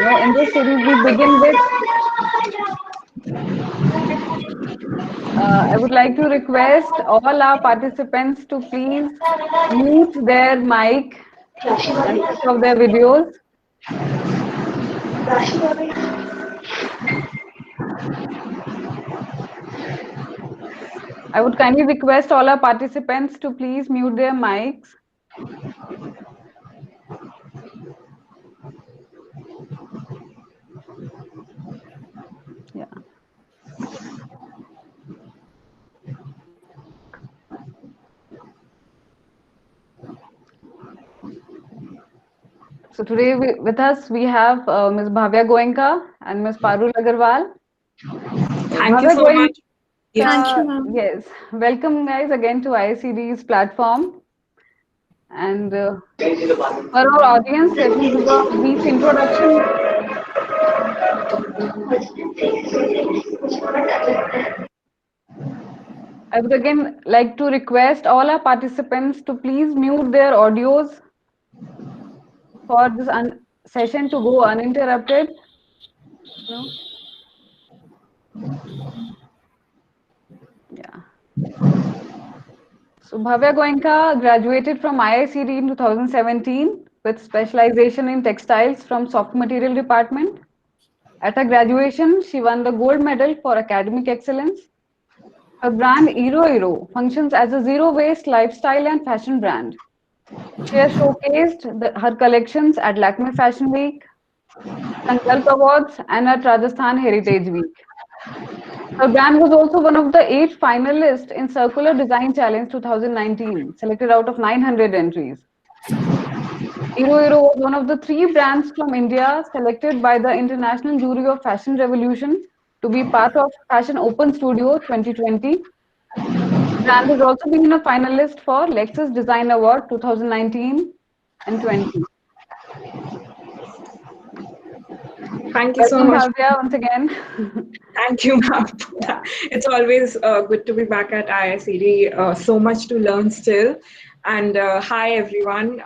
In this series, we begin with. I would like to request all our participants to please mute their mic and switch off their videos. I would kindly request all our participants to please mute their mics. Yeah. So today with us we have Ms. Bhavya Goenka and Ms. Parul Agarwal. Thank you so much. Thank you, ma'am. Yes, welcome guys again to IICD's platform. And for our audience, let me give a brief introduction. I would again like to request all our participants to please mute their audios for this session to go uninterrupted. No? Yeah. So Bhavya Goenka graduated from IICD in 2017 with specialization in textiles from soft material department. At her graduation, she won the gold medal for academic excellence. Her brand Iro functions as a zero-waste lifestyle and fashion brand. She has showcased her collections at Lakme Fashion Week, Sankalp Awards, and at Rajasthan Heritage Week. Her brand was also one of the 8 finalists in Circular Design Challenge 2019, selected out of 900 entries. Iro was one of the 3 brands from India selected by the International Jury of Fashion Revolution to be part of Fashion Open Studio 2020. The brand has also been a finalist for Lexus Design Award 2019 and 20. Thank you so much. Bhavya, once again. Thank you, ma'am. It's always good to be back at IICD. So much to learn still. And hi, everyone.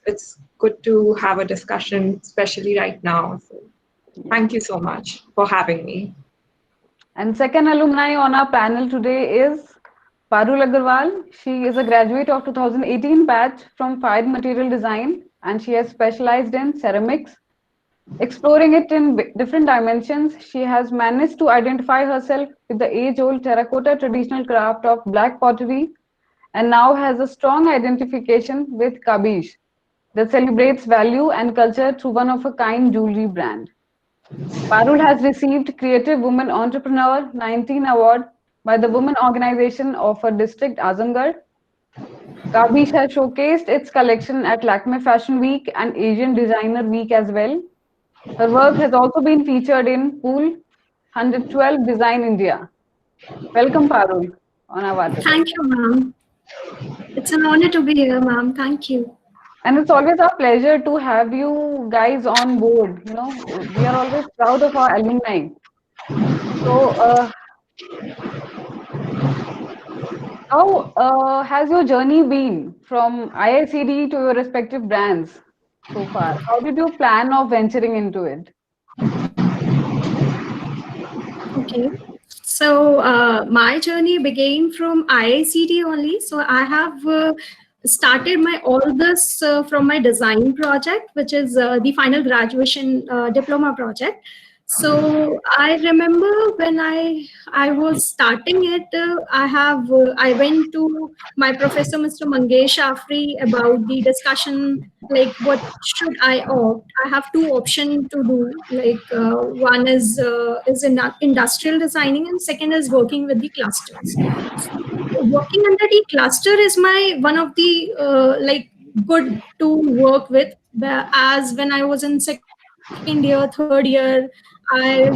It's good to have a discussion, especially right now. So thank you so much for having me. And second alumni on our panel today is Parul Agarwal. She is a graduate of 2018 batch from Fire Material Design, and she has specialized in ceramics. Exploring it in different dimensions, she has managed to identify herself with the age-old terracotta traditional craft of black pottery, and now has a strong identification with Kabish that celebrates value and culture through one-of-a-kind jewelry brand. Parul has received Creative Women Entrepreneur 19 Award by the Women Organization of her district, Azamgarh. Kabish has showcased its collection at Lakme Fashion Week and Asian Designer Week as well. Her work has also been featured in Pool 112 Design India. Welcome, Parul, on our waterfall. Thank you, ma'am. It's an honor to be here, ma'am. Thank you. And it's always our pleasure to have you guys on board. We are always proud of our alumni. So, how has your journey been from IICD to your respective brands so far? How did you plan of venturing into it? Okay. So my journey began from IICD only. So I have started all this from my design project, which is the final graduation diploma project. So I remember when I was starting it, I went to my professor, Mr. Mangesh Afri, about the discussion, like what should I opt. I have 2 options to do. Like one is in industrial designing, and second is working with the clusters. So working under the cluster is my one of the like good to work with. As when I was in second year, third year, I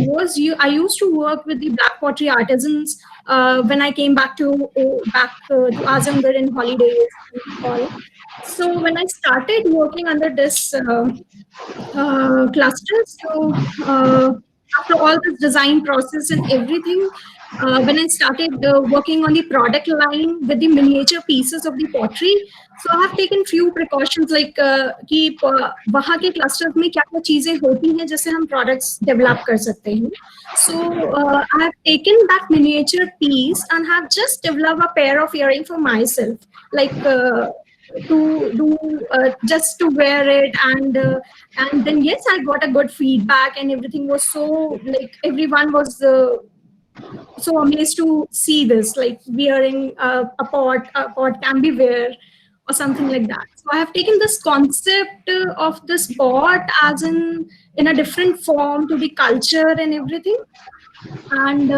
used to work with the black pottery artisans when I came back to Azamgarh in holidays and all. So when I started working under this cluster, so after all this design process and everything, when I started working on the product line with the miniature pieces of the pottery, so I have taken few precautions like कि वहाँ के clusters में क्या क्या चीजें होती हैं जिससे हम products develop कर सकते हैं. So I have taken that miniature piece and have just developed a pair of earring for myself, like to do just to wear it, and then yes, I got a good feedback and everything was so like everyone was so amazed to see this, like wearing a pot can be wear or something like that. So I have taken this concept of this pot as in a different form to the culture and everything. And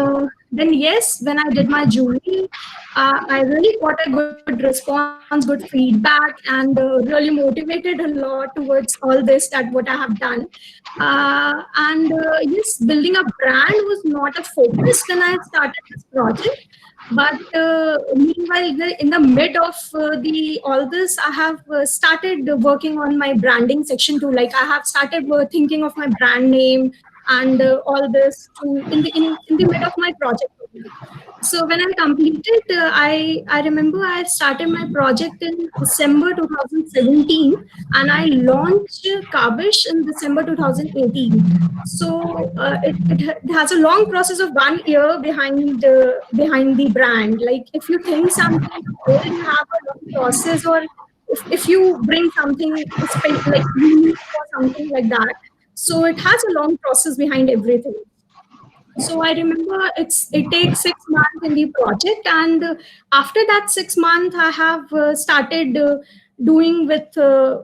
then yes, when I did my jewelry, I really got a good response, good feedback, and really motivated a lot towards all this that what I have done. And yes, building a brand was not a focus when I started this project. But meanwhile, in the mid of the all this, I have started working on my branding section too. Like I have started thinking of my brand name and all this to in the mid of my project only. So when I completed, I remember I started my project in December 2017, and I launched Kabish in December 2018. So it has a long process of 1 year behind the brand. Like if you think something, you have a long process, or if you bring something like unique or something like that. So it has a long process behind everything. So I remember it takes 6 months in the project, and after that 6 months, I have started doing with the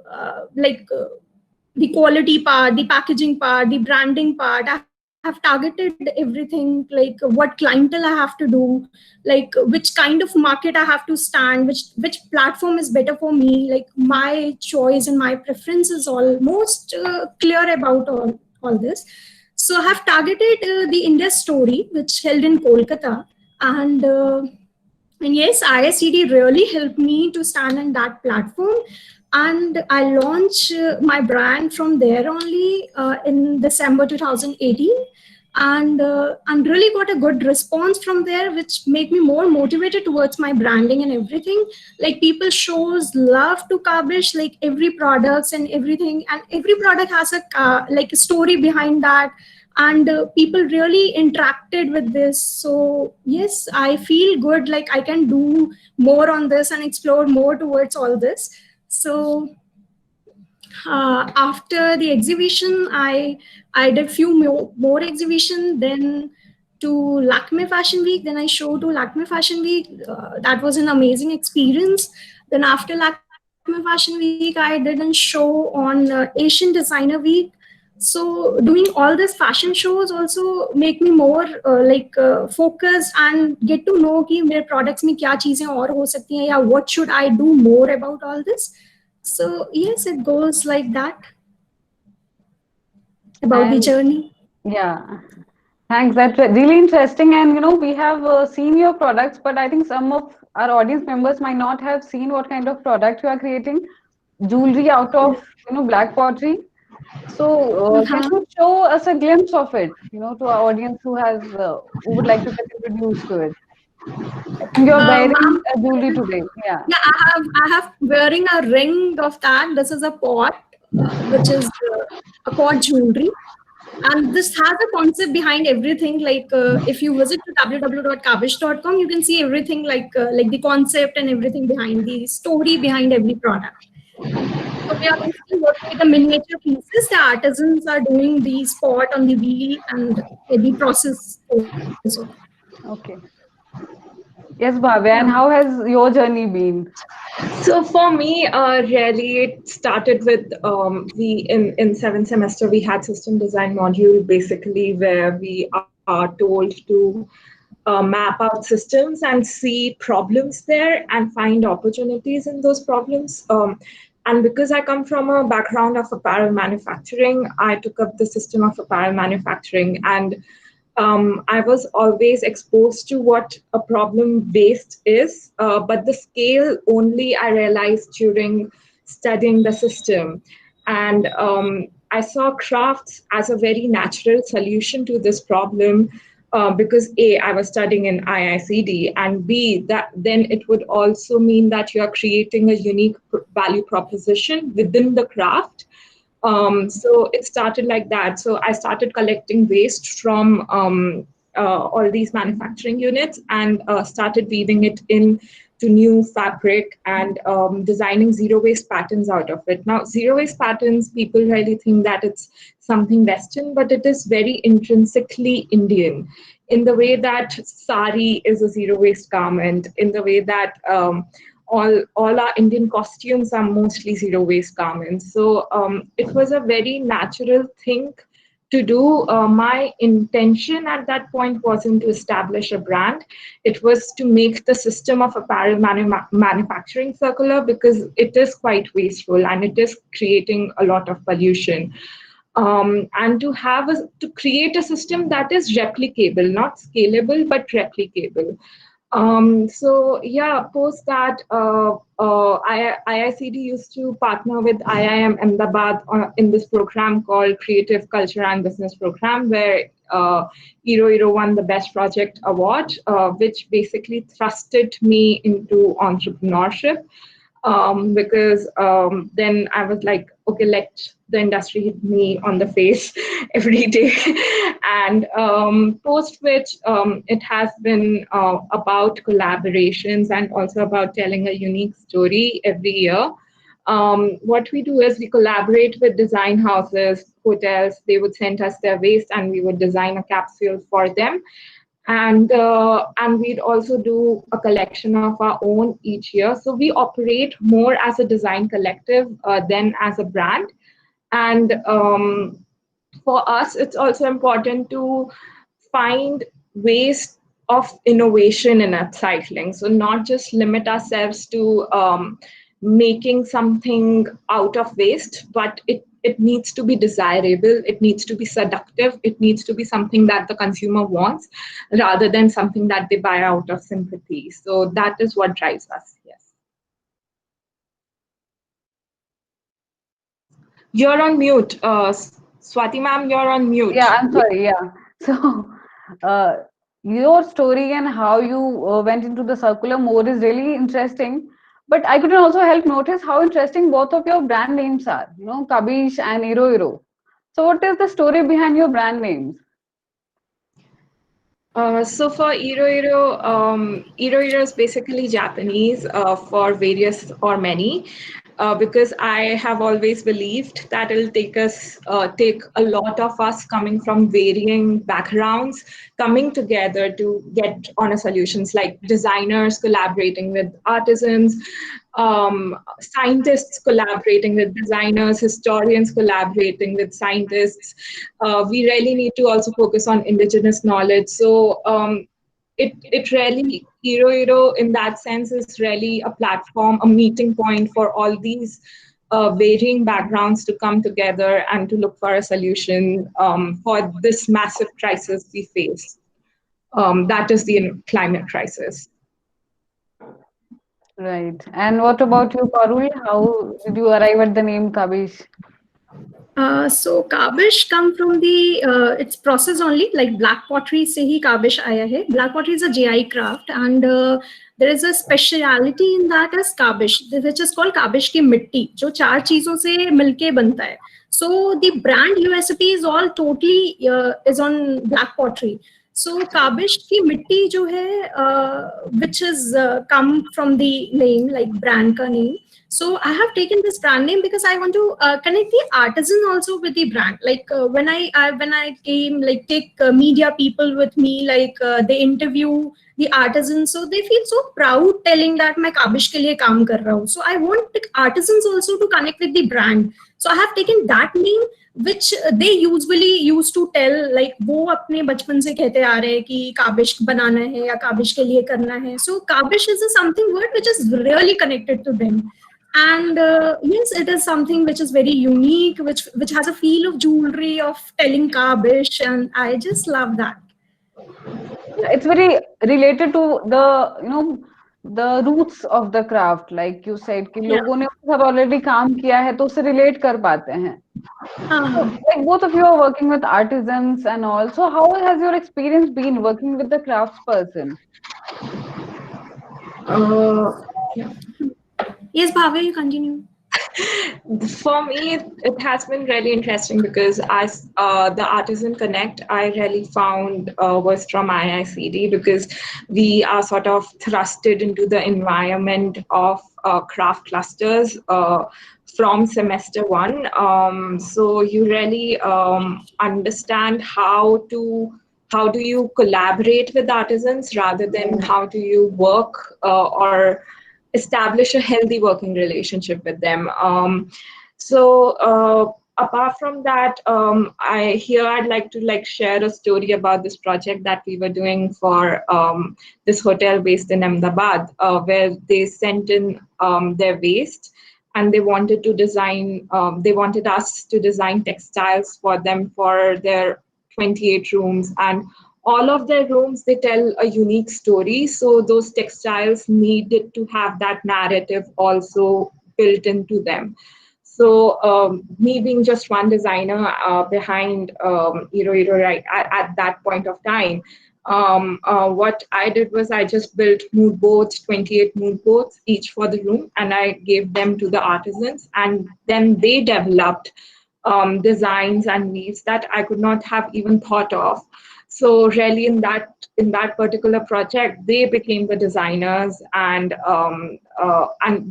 quality part, the packaging part, the branding part. I have targeted everything, like what clientele I have to do, like which kind of market I have to stand, which platform is better for me. Like my choice and my preference is almost clear about all this. So I have targeted the India Story, which held in Kolkata, and yes, ISCD really helped me to stand on that platform. And I launched my brand from there only in December 2018. And really got a good response from there, which made me more motivated towards my branding and everything. Like people shows love to Kabish, like every products and everything, and every product has a like a story behind that, and people really interacted with this. So yes, I feel good, like I can do more on this and explore more towards all this. So after the exhibition, I did few more exhibition, then to Lakme Fashion Week. Then I showed to Lakme Fashion Week. That was an amazing experience. Then after Lakme Fashion Week, I did a show on Asian Designer Week. So doing all these fashion shows also make me more focused and get to know कि मेरे products में क्या चीजें और हो सकती हैं, या what should I do more about all this. So yes, it goes like that about the journey. Yeah, thanks. That's really interesting. And we have seen your products, but I think some of our audience members might not have seen what kind of product you are creating. Jewelry out of black pottery. So can you show us a glimpse of it, to our audience who would like to get introduced to it? I think you're wearing a jewelry today. Yeah. Yeah, I have wearing a ring of that. This is a pot, which is a pot jewelry. And this has a concept behind everything. Like if you visit to www.kabish.com, you can see everything like the concept and everything behind the story behind every product. So we are basically working with the miniature pieces. The artisans are doing the spot on the wheel and the process also. Okay. Yes, Bhavya, and how has your journey been? So for me, really, it started with in seventh semester we had system design module, basically where we are told to map out systems and see problems there and find opportunities in those problems. And because I come from a background of apparel manufacturing, I took up the system of apparel manufacturing, and I was always exposed to what a problem-based is, but the scale only I realized during studying the system. And I saw crafts as a very natural solution to this problem. Because A, I was studying in IICD, and B, that then it would also mean that you are creating a unique value proposition within the craft. So it started like that. So I started collecting waste from all these manufacturing units and started weaving it in to new fabric and designing zero waste patterns out of it. Now, zero waste patterns, people really think that it's something Western, but it is very intrinsically Indian in the way that sari is a zero waste garment, in the way that all our Indian costumes are mostly zero waste garments. So it was a very natural thing to do. My intention at that point wasn't to establish a brand. It was to make the system of apparel manufacturing circular, because it is quite wasteful and it is creating a lot of pollution. And to create a system that is replicable, not scalable, but replicable. So yeah, post that, IICD used to partner with IIM Ahmedabad in this program called Creative Culture and Business Program, where Iro won the Best Project Award, which basically thrusted me into entrepreneurship. Because then I was like, okay, let the industry hit me on the face every day. And post which it has been about collaborations and also about telling a unique story every year. What we do is we collaborate with design houses, hotels. They would send us their waste and we would design a capsule for them. And we'd also do a collection of our own each year. So we operate more as a design collective than as a brand. And for us, it's also important to find ways of innovation in upcycling. So not just limit ourselves to making something out of waste, but it needs to be desirable, it needs to be seductive, it needs to be something that the consumer wants rather than something that they buy out of sympathy. So that is what drives us, yes. You're on mute. Swati ma'am, you're on mute. Yeah, I'm sorry. Yeah. So, your story and how you went into the circular mode is really interesting. But I couldn't also help notice how interesting both of your brand names are, Kabish and Iro. So, what is the story behind your brand names? So for Iro is basically Japanese for various or many, because I have always believed that it'll take a lot of us coming from varying backgrounds, coming together to get on a solutions, like designers collaborating with artisans, scientists collaborating with designers, historians collaborating with scientists. We really need to also focus on indigenous knowledge. So it really, Iro in that sense is really a platform, a meeting point for all these varying backgrounds to come together and to look for a solution for this massive crisis we face. That is the climate crisis. Right. And what about you, Parul? How did you arrive at the name Kabish? So Kabish come from the its process only, like black pottery से ही Kabish आया है. Black pottery is a GI craft, and there is a speciality in that as Kabish, which is called Kabish की मिट्टी, जो 4 चीजों से मिलके बनता है. So the brand USP is all totally is on black pottery. So Kabish की मिट्टी जो है, which is come from the name, like brand का name. So I have taken this brand name because I want to connect the artisan also with the brand. Like when I came, like take media people with me, like they interview the artisans, so they feel so proud telling that मैं काबिश के लिए काम कर रहा हूँ. So I want the artisans also to connect with the brand. So I have taken that name, which they usually used to tell, like वो अपने बचपन से कहते आ रहे हैं कि काबिश बनाना है या काबिश के लिए करना है. So काबिश is a something word which is really connected to them. And yes, it is something which is very unique, which has a feel of jewelry, of telling Kabish, and I just love that. It's very related to the the roots of the craft, like you said कि लोगों ने सब already काम किया है तो उससे relate कर पाते हैं. Like both of you are working with artisans and all. So how has your experience been working with the craftsperson? Yeah. Yes, Bhavya, you continue. For me, it has been really interesting because the Artisan Connect I really found was from IICD, because we are sort of thrusted into the environment of craft clusters from semester one. So you really understand how do you collaborate with artisans rather than how do you work or establish a healthy working relationship with them. Apart from that, I'd like to share a story about this project that we were doing for this hotel based in Ahmedabad, where they sent in their waste, and they wanted us to design textiles for them for their 28 rooms, and all of their rooms, they tell a unique story, so those textiles needed to have that narrative also built into them. So me being just one designer behind right at that point of time, what I did was I just built mood boards, 28 mood boards, each for the room, and I gave them to the artisans, and then they developed designs and weaves that I could not have even thought of. So really, in that particular project, they became the designers, and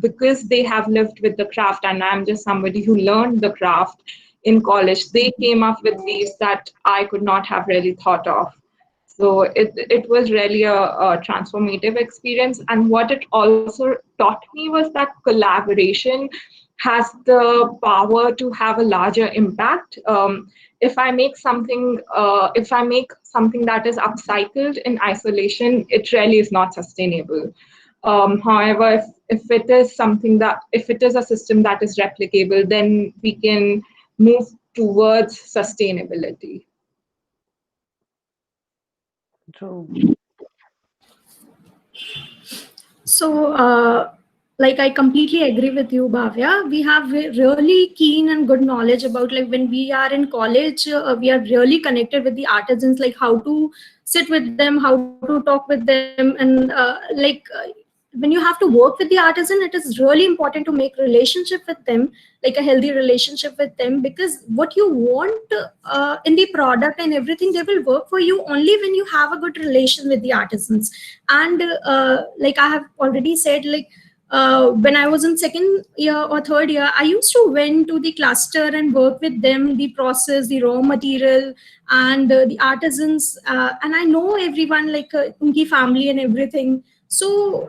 because they have lived with the craft, and I'm just somebody who learned the craft in college, they came up with weaves that I could not have really thought of. So it was really a transformative experience. And what it also taught me was that collaboration has the power to have a larger impact. If I make something that is upcycled in isolation, it really is not sustainable. However, if it is a system that is replicable, then we can move towards sustainability. True. So, like, I completely agree with you, Bhavya. We have really keen and good knowledge about, like, when we are in college, we are really connected with the artisans, like how to sit with them, how to talk with them, and when you have to work with the artisan, it is really important to make relationship with them, like a healthy relationship with them, because what you want in the product and everything, they will work for you only when you have a good relation with the artisans. And like I have already said, like when I was in second year or third year, I used to went to the cluster and work with them, the process, the raw material, and the artisans, and I know everyone, like unki family and everything. So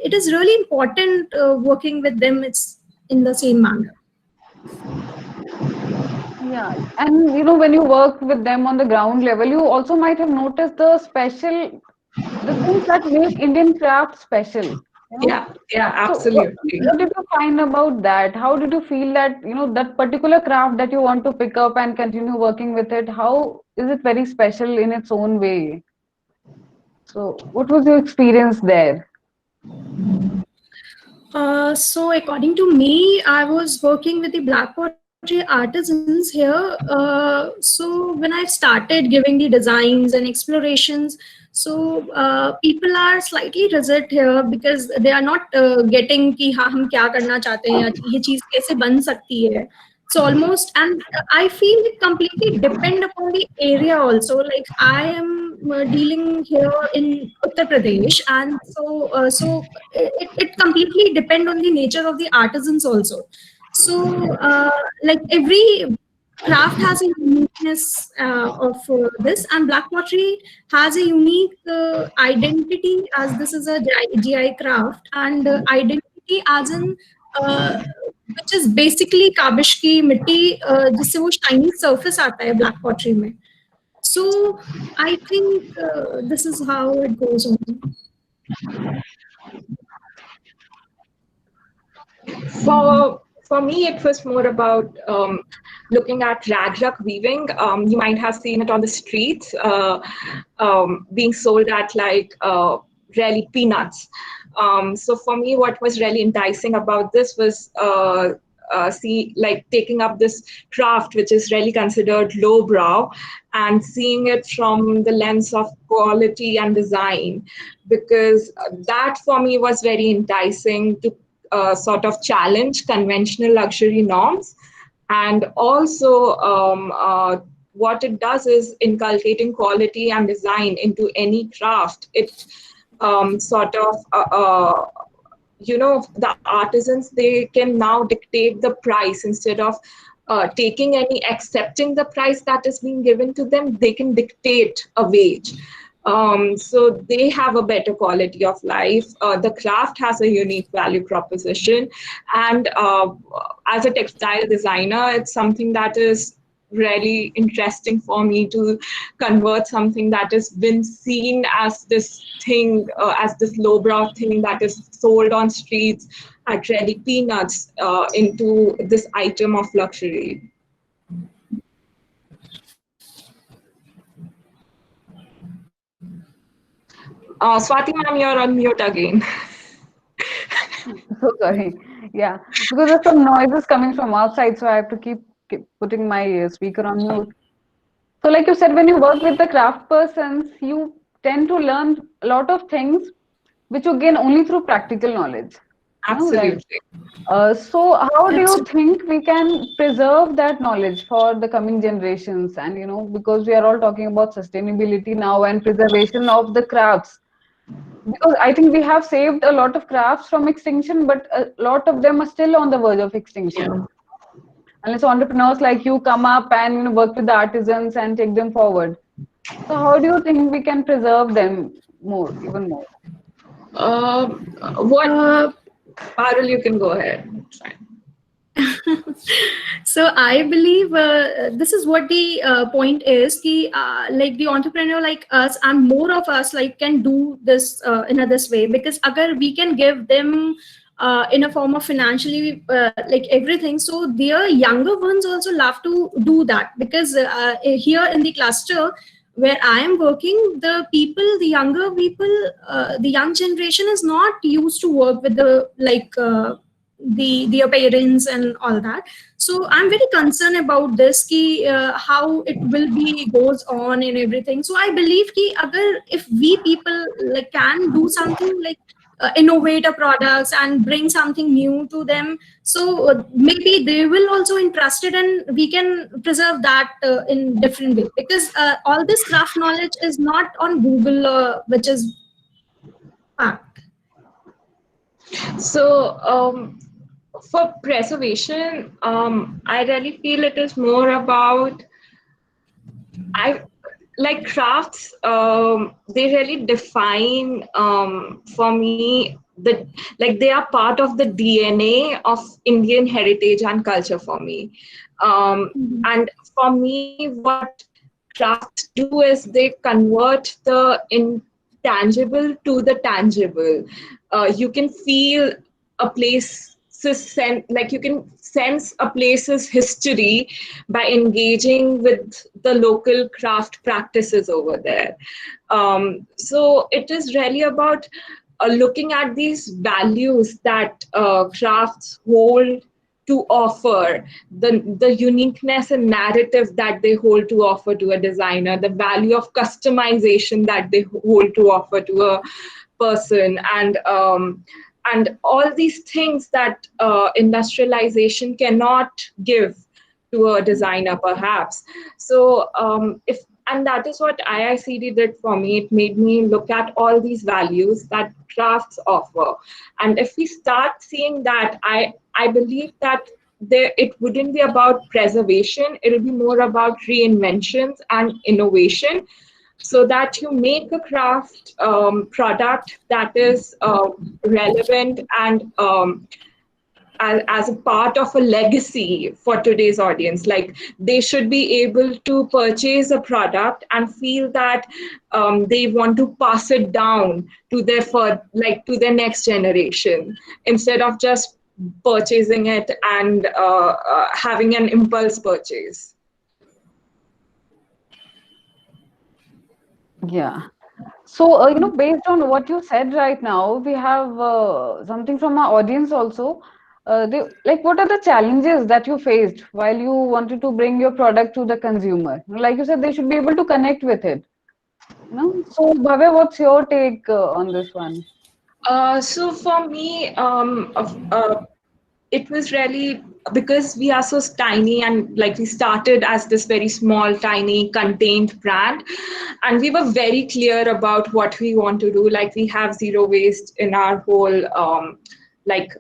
it is really important working with them. It's in the same manner. Yeah, and when you work with them on the ground level, you also might have noticed the things that make Indian craft special. Yeah, So what, absolutely. what did you find about that? How did you feel that, that particular craft that you want to pick up and continue working with it, how is it very special in its own way? So what was your experience there? So according to me, I was working with the black pottery artisans here. So when I started giving the designs and explorations, so people are slightly rigid here because they are not getting कि हाँ हम क्या करना चाहते हैं या ये चीज कैसे बन सकती है. So almost, and I feel it completely depend upon the area also. Like I am dealing here in Uttar Pradesh, and it completely depend on the nature of the artisans also. So like every craft has a uniqueness of this, and black pottery has a unique identity, as this is a GI craft, and identity as in uh, which is basically काबिश की मिट्टी जिससे वो shiny surface आता है black pottery में. So I think this is how it goes on. For me, it was more about looking at raglan weaving. You might have seen it on the streets, being sold at really peanuts. So for me, what was really enticing about this was see, like taking up this craft, which is really considered lowbrow, and seeing it from the lens of quality and design, because that for me was very enticing to sort of challenge conventional luxury norms. And also, what it does is inculcating quality and design into any craft. It sort of the artisans, they can now dictate the price instead of accepting the price that is being given to them. They can dictate a wage. So they have a better quality of life. The craft has a unique value proposition. And as a textile designer, it's something that is really interesting for me to convert something that has been seen as this thing, as this lowbrow thing that is sold on streets at really peanuts, into this item of luxury. Swati ma'am, you're on mute again. So sorry. Yeah, because there's some noises coming from outside, so I have to keep putting my speaker on mute. So like you said, when you work with the craft persons, you tend to learn a lot of things which you gain only through practical knowledge. Absolutely. So how do you think we can preserve that knowledge for the coming generations? And because we are all talking about sustainability now and preservation of the crafts, because I think we have saved a lot of crafts from extinction, but a lot of them are still on the verge of extinction. Yeah. Unless entrepreneurs like you come up and work with the artisans and take them forward. So how do you think we can preserve them even more? Parul, you can go ahead. So I believe this is what the point is. Like the entrepreneur like us and more of us like can do this in this way, because agar we can give them in a form of financially like everything, so their younger ones also love to do that, because here in the cluster where I am working, the younger people, the young generation is not used to work with the their parents and all that. So I'm very concerned about this, how it will be goes on and everything. So I believe if we people like can do something like innovate a products and bring something new to them, so maybe they will also interested and we can preserve that in different way, because all this craft knowledge is not on Google, which is fact. So for preservation, I really feel it is more about like crafts. They really define for me they are part of the DNA of Indian heritage and culture for me. And for me, what crafts do is they convert the intangible to the tangible. You can feel a place, like you can sense a place's history by engaging with the local craft practices over there. So it is really about looking at these values that crafts hold to offer, the uniqueness and narrative that they hold to offer to a designer, the value of customization that they hold to offer to a person, and all these things that industrialization cannot give to a designer, perhaps. So and that is what IICD did for me. It made me look at all these values that crafts offer. And if we start seeing that, I believe that it wouldn't be about preservation, it'll be more about reinventions and innovation, so that you make a craft product that is relevant and as a part of a legacy for today's audience. Like they should be able to purchase a product and feel that they want to pass it down to their next generation, instead of just purchasing it and having an impulse purchase. Yeah. So, based on what you said right now, we have something from our audience also. what are the challenges that you faced while you wanted to bring your product to the consumer? Like you said, they should be able to connect with it. So Bhavya, what's your take on this one? So for me, it was really because we are so tiny, and like we started as this very small, tiny, contained brand, and we were very clear about what we want to do. Like we have zero waste in our whole like.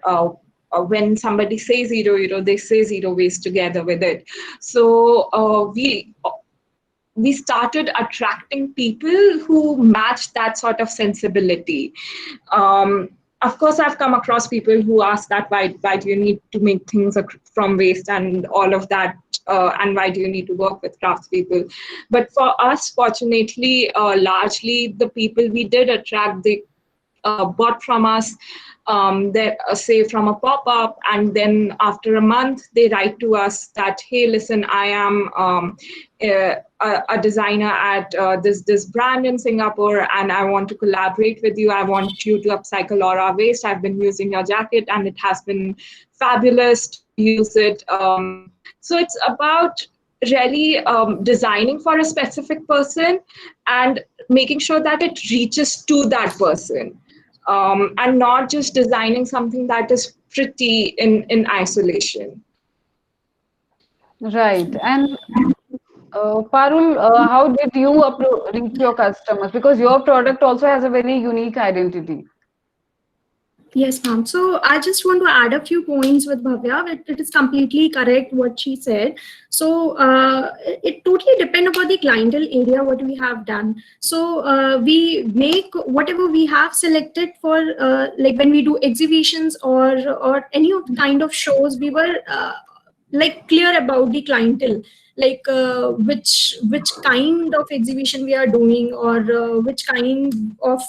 When somebody says zero, they say zero waste together with it. So we started attracting people who matched that sort of sensibility. Of course, I've come across people who ask that why do you need to make things from waste and all of that, and why do you need to work with craftspeople? But for us, fortunately, largely the people we did attract, they bought from us, they say from a pop-up, and then after a month they write to us that, hey, listen, I am a designer at this brand in Singapore, and I want to collaborate with you. I want you to upcycle all our waste. I've been using your jacket and it has been fabulous to use it. So it's about really designing for a specific person and making sure that it reaches to that person, and not just designing something that is pretty in isolation. Right. And Parul, how did you reach your customers? Because your product also has a very unique identity. Yes, ma'am. So I just want to add a few points with Bhavya. It is completely correct what she said. So it totally depends upon the clientele area what we have done. So we make whatever we have selected for like when we do exhibitions or any of kind of shows. We were like clear about the clientele, like which kind of exhibition we are doing, or which kind of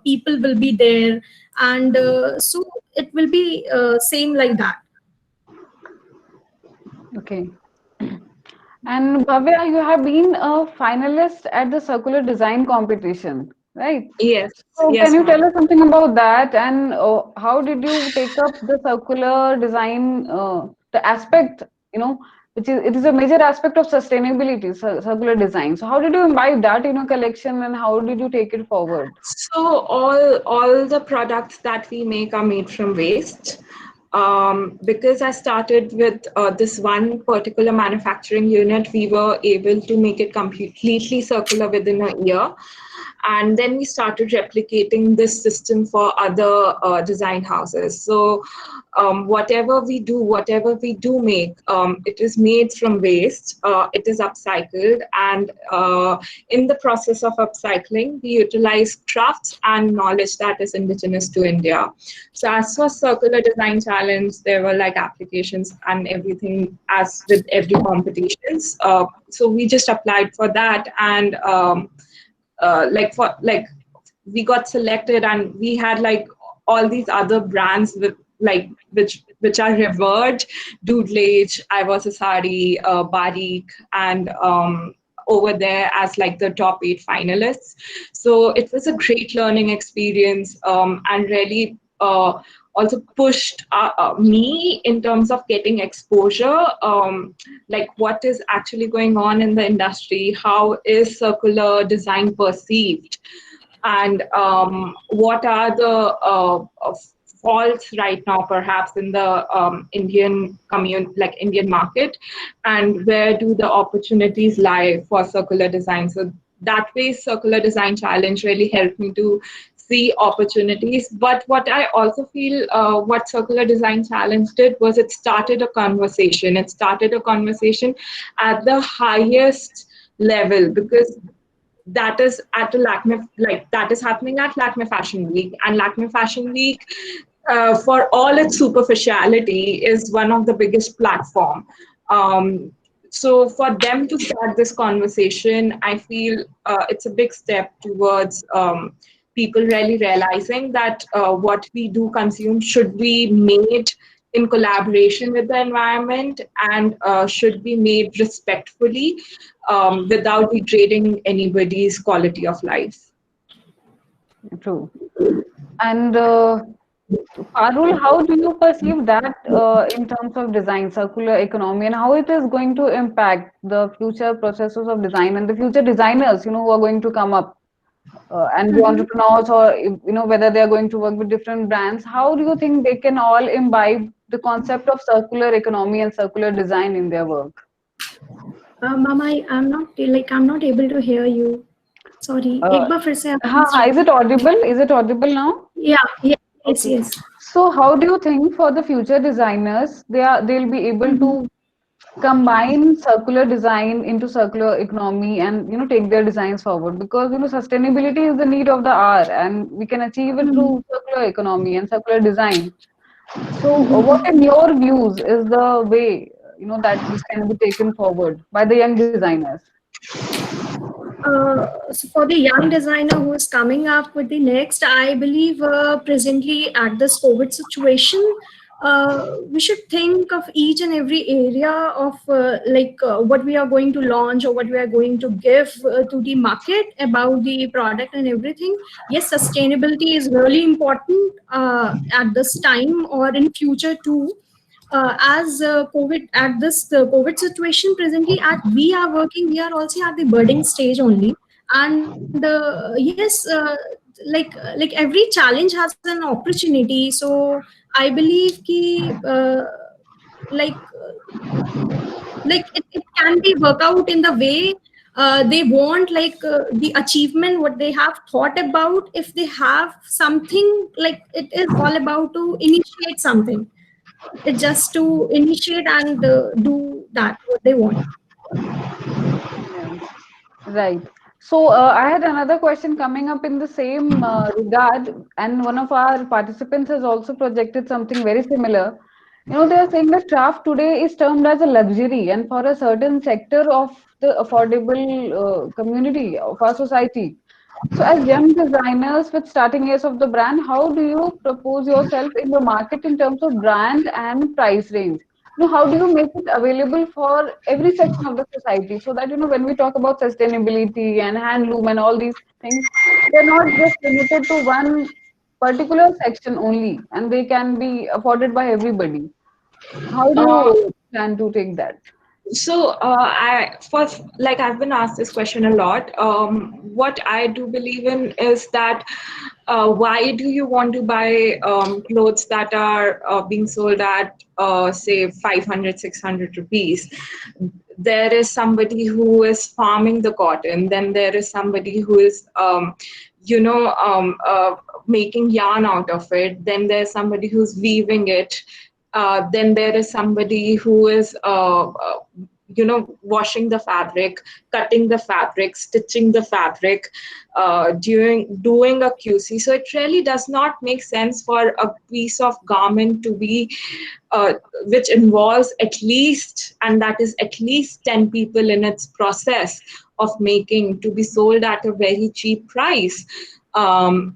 people will be there, and so it will be same like that. Okay. And Bhavya, you have been a finalist at the circular design competition, right? Yes, So can yes, you tell ma'am. us something about that? And how did you take up the circular design, the aspect, which is it is a major aspect of sustainability, circular design. So how did you imbibe that in your collection, and how did you take it forward? So all the products that we make are made from waste. Because I started with this one particular manufacturing unit, we were able to make it completely circular within a year. And then we started replicating this system for other design houses. So whatever we do make, it is made from waste, it is upcycled, and in the process of upcycling, we utilize crafts and knowledge that is indigenous to India. So as for Circular Design Challenge, there were like applications and everything as with every competitions. So we just applied for that, and we got selected, and we had like all these other brands with like which are revered: Doodlage, I Was a Sari, Barik, and over there as like the top 8 finalists. So it was a great learning experience, and really also pushed me in terms of getting exposure, like what is actually going on in the industry, how is circular design perceived, and what are the faults right now perhaps in the Indian market, and where do the opportunities lie for circular design. So that way, Circular Design Challenge really helped me to see opportunities. But what I also feel what Circular Design Challenge did was it started a conversation. It started a conversation at the highest level, because that is at a Lakme, like that is happening at Lakme Fashion Week, and Lakme Fashion Week, for all its superficiality, is one of the biggest platform. So for them to start this conversation, I feel it's a big step towards people really realizing that what we do consume should be made in collaboration with the environment, and should be made respectfully, without degrading anybody's quality of life. True. And Parul, how do you perceive that in terms of design, circular economy, and how it is going to impact the future processes of design and the future designers, who are going to come up and the Mhm. entrepreneurs, or whether they are going to work with different brands? How do you think they can all imbibe the concept of circular economy and circular design in their work? Mama, I'm not able to hear you. Sorry, Uh, एक बार फिर से आप हाँ, please हाँ, is it repeat. audible? Is it audible now? Yeah, yeah, yes, Okay. yes. So how do you think for the future designers, they'll be able Mhm. to combine circular design into circular economy and take their designs forward? Because sustainability is the need of the hour, and we can achieve it Mhm. through circular economy and circular design. So what Mhm. in your views is the way that this can be taken forward by the young designers? So for the young designer who is coming up with the next, I believe presently at this COVID situation, we should think of each and every area of what we are going to launch or what we are going to give to the market about the product and everything. Yes, sustainability is really important at this time or in future too. As COVID at this COVID situation presently, at we are working, we are also at the budding stage only, and yes, like every challenge has an opportunity. So I believe ki like it can be work out in the way they want, the achievement what they have thought about. If they have something, like it is all about to initiate something, it's just to initiate and do that what they want. Yeah. Right. So I had another question coming up in the same regard, and one of our participants has also projected something very similar. They are saying that craft today is termed as a luxury, and for a certain sector of the affordable community of our society. So, as young designers with starting years of the brand, how do you propose yourself in the market in terms of brand and price range? How do you make it available for every section of the society, so that when we talk about sustainability and handloom and all these things, they're not just limited to one particular section only, and they can be afforded by everybody. How do Uh, you plan to take that? So, I first, like I've been asked this question a lot. What I do believe in is that why do you want to buy clothes that are being sold at, say, 500, 600 rupees? There is somebody who is farming the cotton, then there is somebody who is, making yarn out of it, then there's somebody who's weaving it, then there is somebody who is washing the fabric, cutting the fabric, stitching the fabric, doing a QC. So it really does not make sense for a piece of garment to be which involves at least, and that is at least 10 people in its process of making, to be sold at a very cheap price.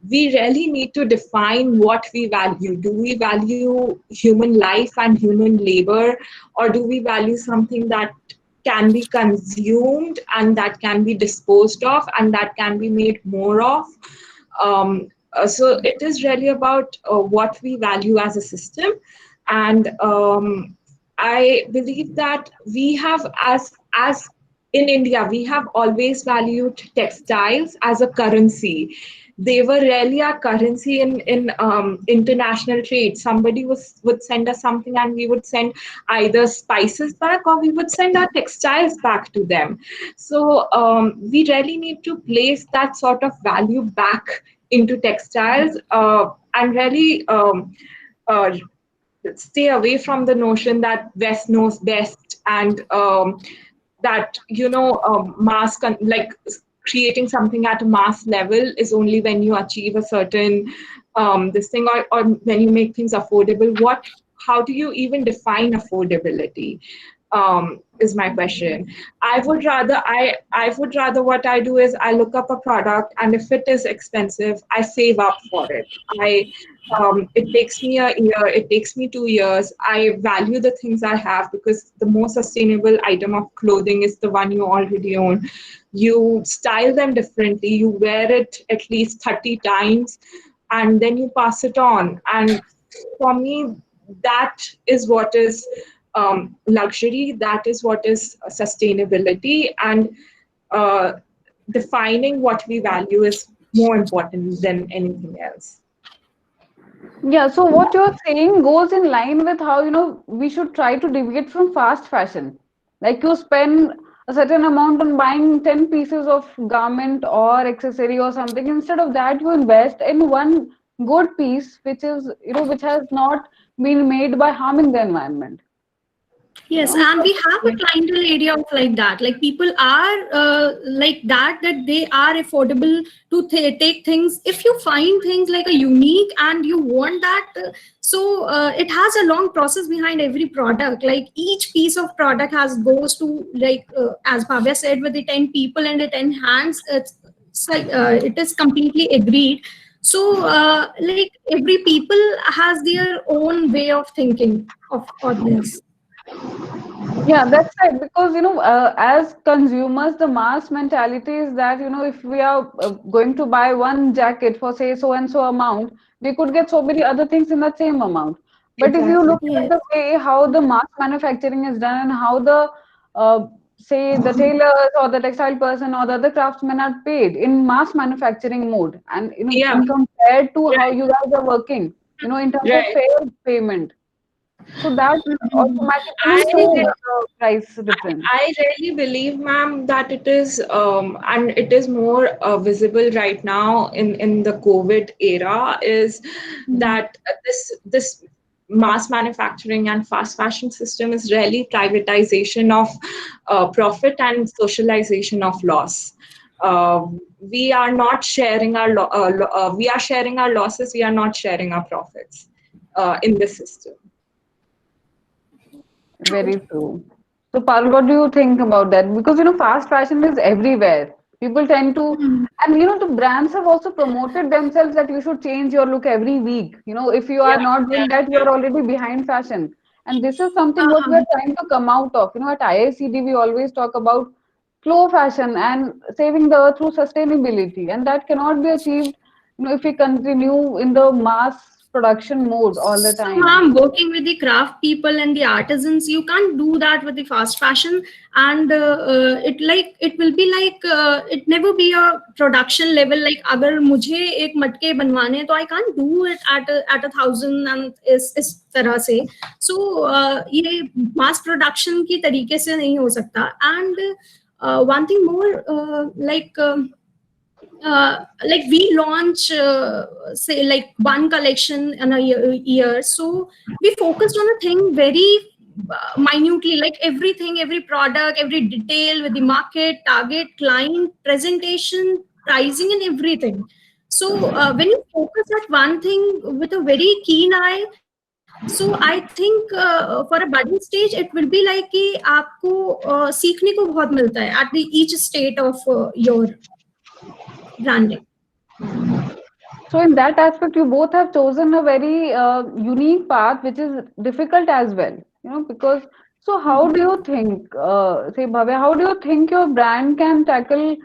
We really need to define what we value. Do we value human life and human labor, or do we value something that can be consumed and that can be disposed of and that can be made more of? So it is really about what we value as a system. And I believe that we have, as in India, we have always valued textiles as a currency. They were really our currency in international trade. Somebody would send us something, and we would send either spices back, or we would send our textiles back to them. So we really need to place that sort of value back into textiles, and really uh, stay away from the notion that West knows best, and that like creating something at a mass level is only when you achieve a certain this thing, or when you make things affordable. How do you even define affordability? Is my question. I would rather what I do is I look up a product, and if it is expensive, I save up for it. It takes me a year, it takes me 2 years. I value the things I have, because the most sustainable item of clothing is the one you already own. You style them differently, you wear it at least 30 times, and then you pass it on. And for me, that is what is luxury, that is what is sustainability, and uh, defining what we value is more important than anything else. Yeah, so what you're saying goes in line with how, we should try to deviate from fast fashion. Like you spend a certain amount on buying 10 pieces of garment or accessory or something. Instead of that, you invest in one good piece, which is, which has not been made by harming the environment. Yes, and we have a clientele area of like that. Like people are like that, that they are affordable to take things. If you find things like a unique and you want that, it has a long process behind every product. Like each piece of product has goes to like as Bhavya said, with the 10 people and the 10 hands. It's like it is completely agreed. So like every people has their own way of thinking of audience. Yeah, that's right. Because, as consumers, the mass mentality is that, if we are going to buy one jacket for, say, so and so amount, we could get so many other things in that same amount. But if you Exactly. look at Yes. the way how the mass manufacturing is done and how the, say, the tailors or the textile person or the other craftsmen are paid in mass manufacturing mode, and, Yeah, in compared to how right, you guys are working, in terms of right. fair payment. So that Mhm. automatically shows I the price difference. I really believe, ma'am, that it is, and it is more visible right now in the COVID era, is Mm. that this mass manufacturing and fast fashion system is really privatization of profit and socialization of loss. Uh, we are not sharing our we are sharing our losses. We are not sharing our profits in this system. Very true. So, Parul, what do you think about that? Because fast fashion is everywhere. People tend to, Mm. and the brands have also promoted themselves that you should change your look every week. If you Yeah, are not yeah, doing that, you yeah. are already behind fashion. And this is something what we Uh-huh. are trying to come out of. At IICD, we always talk about slow fashion and saving the earth through sustainability, and that cannot be achieved, if we continue in the mass production mode all the So, time. ma'am, working with the craft people and the artisans, you can't do that with the fast fashion, and it will be like it never be a production level. Like, अगर मुझे एक मटके बनवाने हैं, तो I can't do it at 1,000 and इस तरह से. So ये mass production की तरीके से नहीं हो सकता. And one thing more, like we launch say like one collection in a year, so we focused on a thing very minutely, like everything, every product, every detail with the market, target, client, presentation, pricing, and everything. So when you focus at one thing with a very keen eye, so I think for a budding stage it will be like कि आपको सीखने को बहुत मिलता है at the each state of your branding. So in that aspect, you both have chosen a very unique path, which is difficult as well. Because so how do you think, say Bhavya, how do you think your brand can tackle,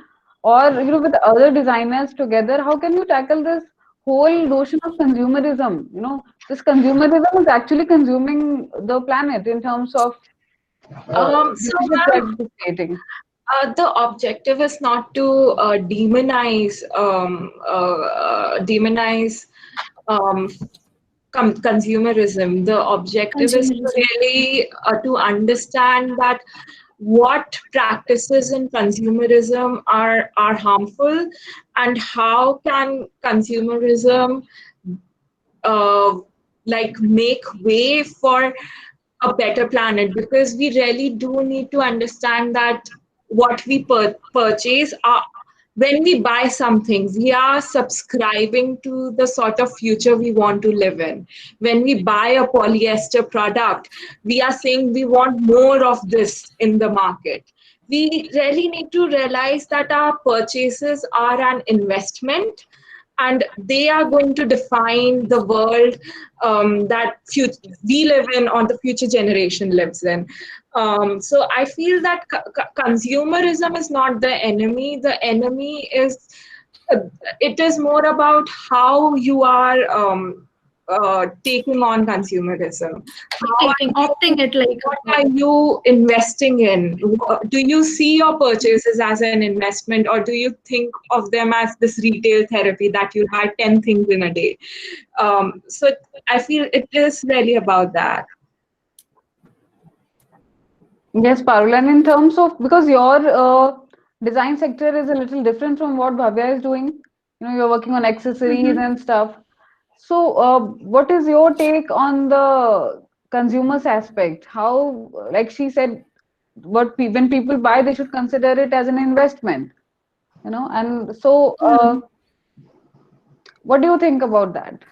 or with other designers together, how can you tackle this whole notion of consumerism? This consumerism is actually consuming the planet in terms of So, benefits that ma'am, it is creating. the objective is not to demonize um, consumerism. The objective is to Consumerism. really to understand that what practices in consumerism are harmful, and how can consumerism uh, like make way for a better planet, because we really do need to understand that what we purchase when we buy something, we are subscribing to the sort of future we want to live in. When we buy a polyester product, we are saying we want more of this in the market. We really need to realize that our purchases are an investment, and they are going to define the world that we live in, or the future generation lives in. So I feel that consumerism is not the enemy. The enemy is it is more about how you are taking on consumerism. Opting it like. What are you investing in? Do you see your purchases as an investment, or do you think of them as this retail therapy that you buy 10 things in a day? So I feel it is really about that. Yes, Parul. And in terms of, because your design sector is a little different from what Bhavya is doing, you're working on accessories and stuff. So, what is your take on the consumers aspect? How, like she said, when people buy, they should consider it as an investment, And so, what do you think about that?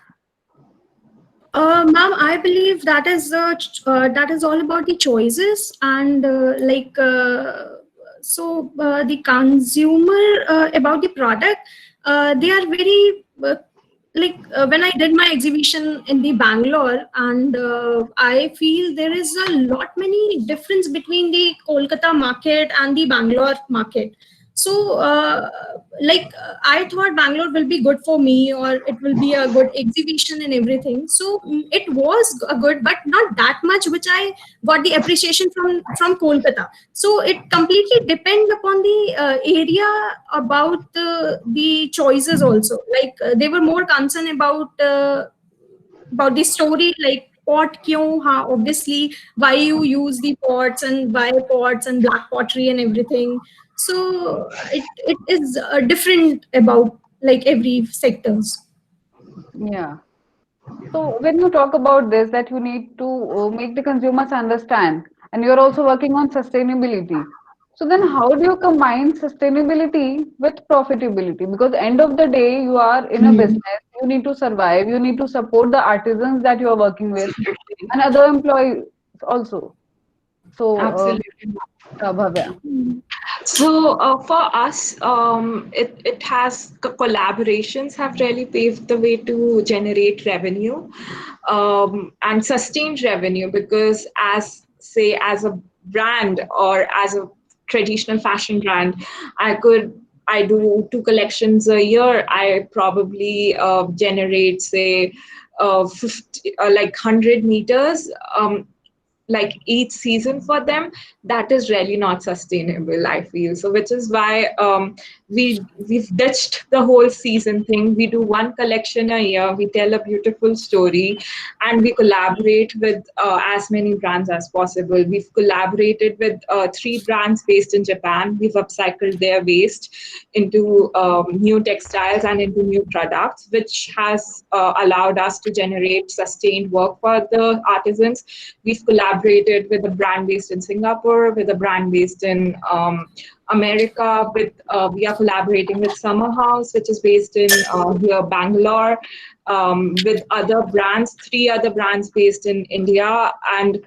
Ma'am, I believe that is all about the choices and the consumer about the product. They are very when I did my exhibition in the Bangalore, and I feel there is a lot many difference between the Kolkata market and the Bangalore market. So, I thought Bangalore will be good for me, or it will be a good exhibition and everything. So it was a good, but not that much, which I got the appreciation from Kolkata. So it completely depends upon the area about the choices also. They were more concerned about the story, like pot kyun, obviously why you use the pots and why pots and black pottery and everything. So it is different about like every sectors. Yeah. So when you talk about this, that you need to make the consumers understand, and you're also working on sustainability. So then how do you combine sustainability with profitability? Because end of the day, you are in a business, you need to survive, you need to support the artisans that you are working with and other employees also. So, Absolutely. Bhavya. So for us, it has collaborations have really paved the way to generate revenue and sustained revenue, because as a brand or as a traditional fashion brand, I do 2 collections a year. I probably generate, say, 50, like 100 meters. Like each season for them, that is really not sustainable, I feel. So which is why we've ditched the whole season thing. We do 1 collection a year, we tell a beautiful story, and we collaborate with as many brands as possible. We've collaborated with 3 brands based in Japan. We've upcycled their waste into new textiles and into new products, which has allowed us to generate sustained work for the artisans. We've collaborated with a brand based in Singapore, with a brand based in America. We are collaborating with Summer House, which is based in here, Bangalore, with other brands, 3 other brands based in India, and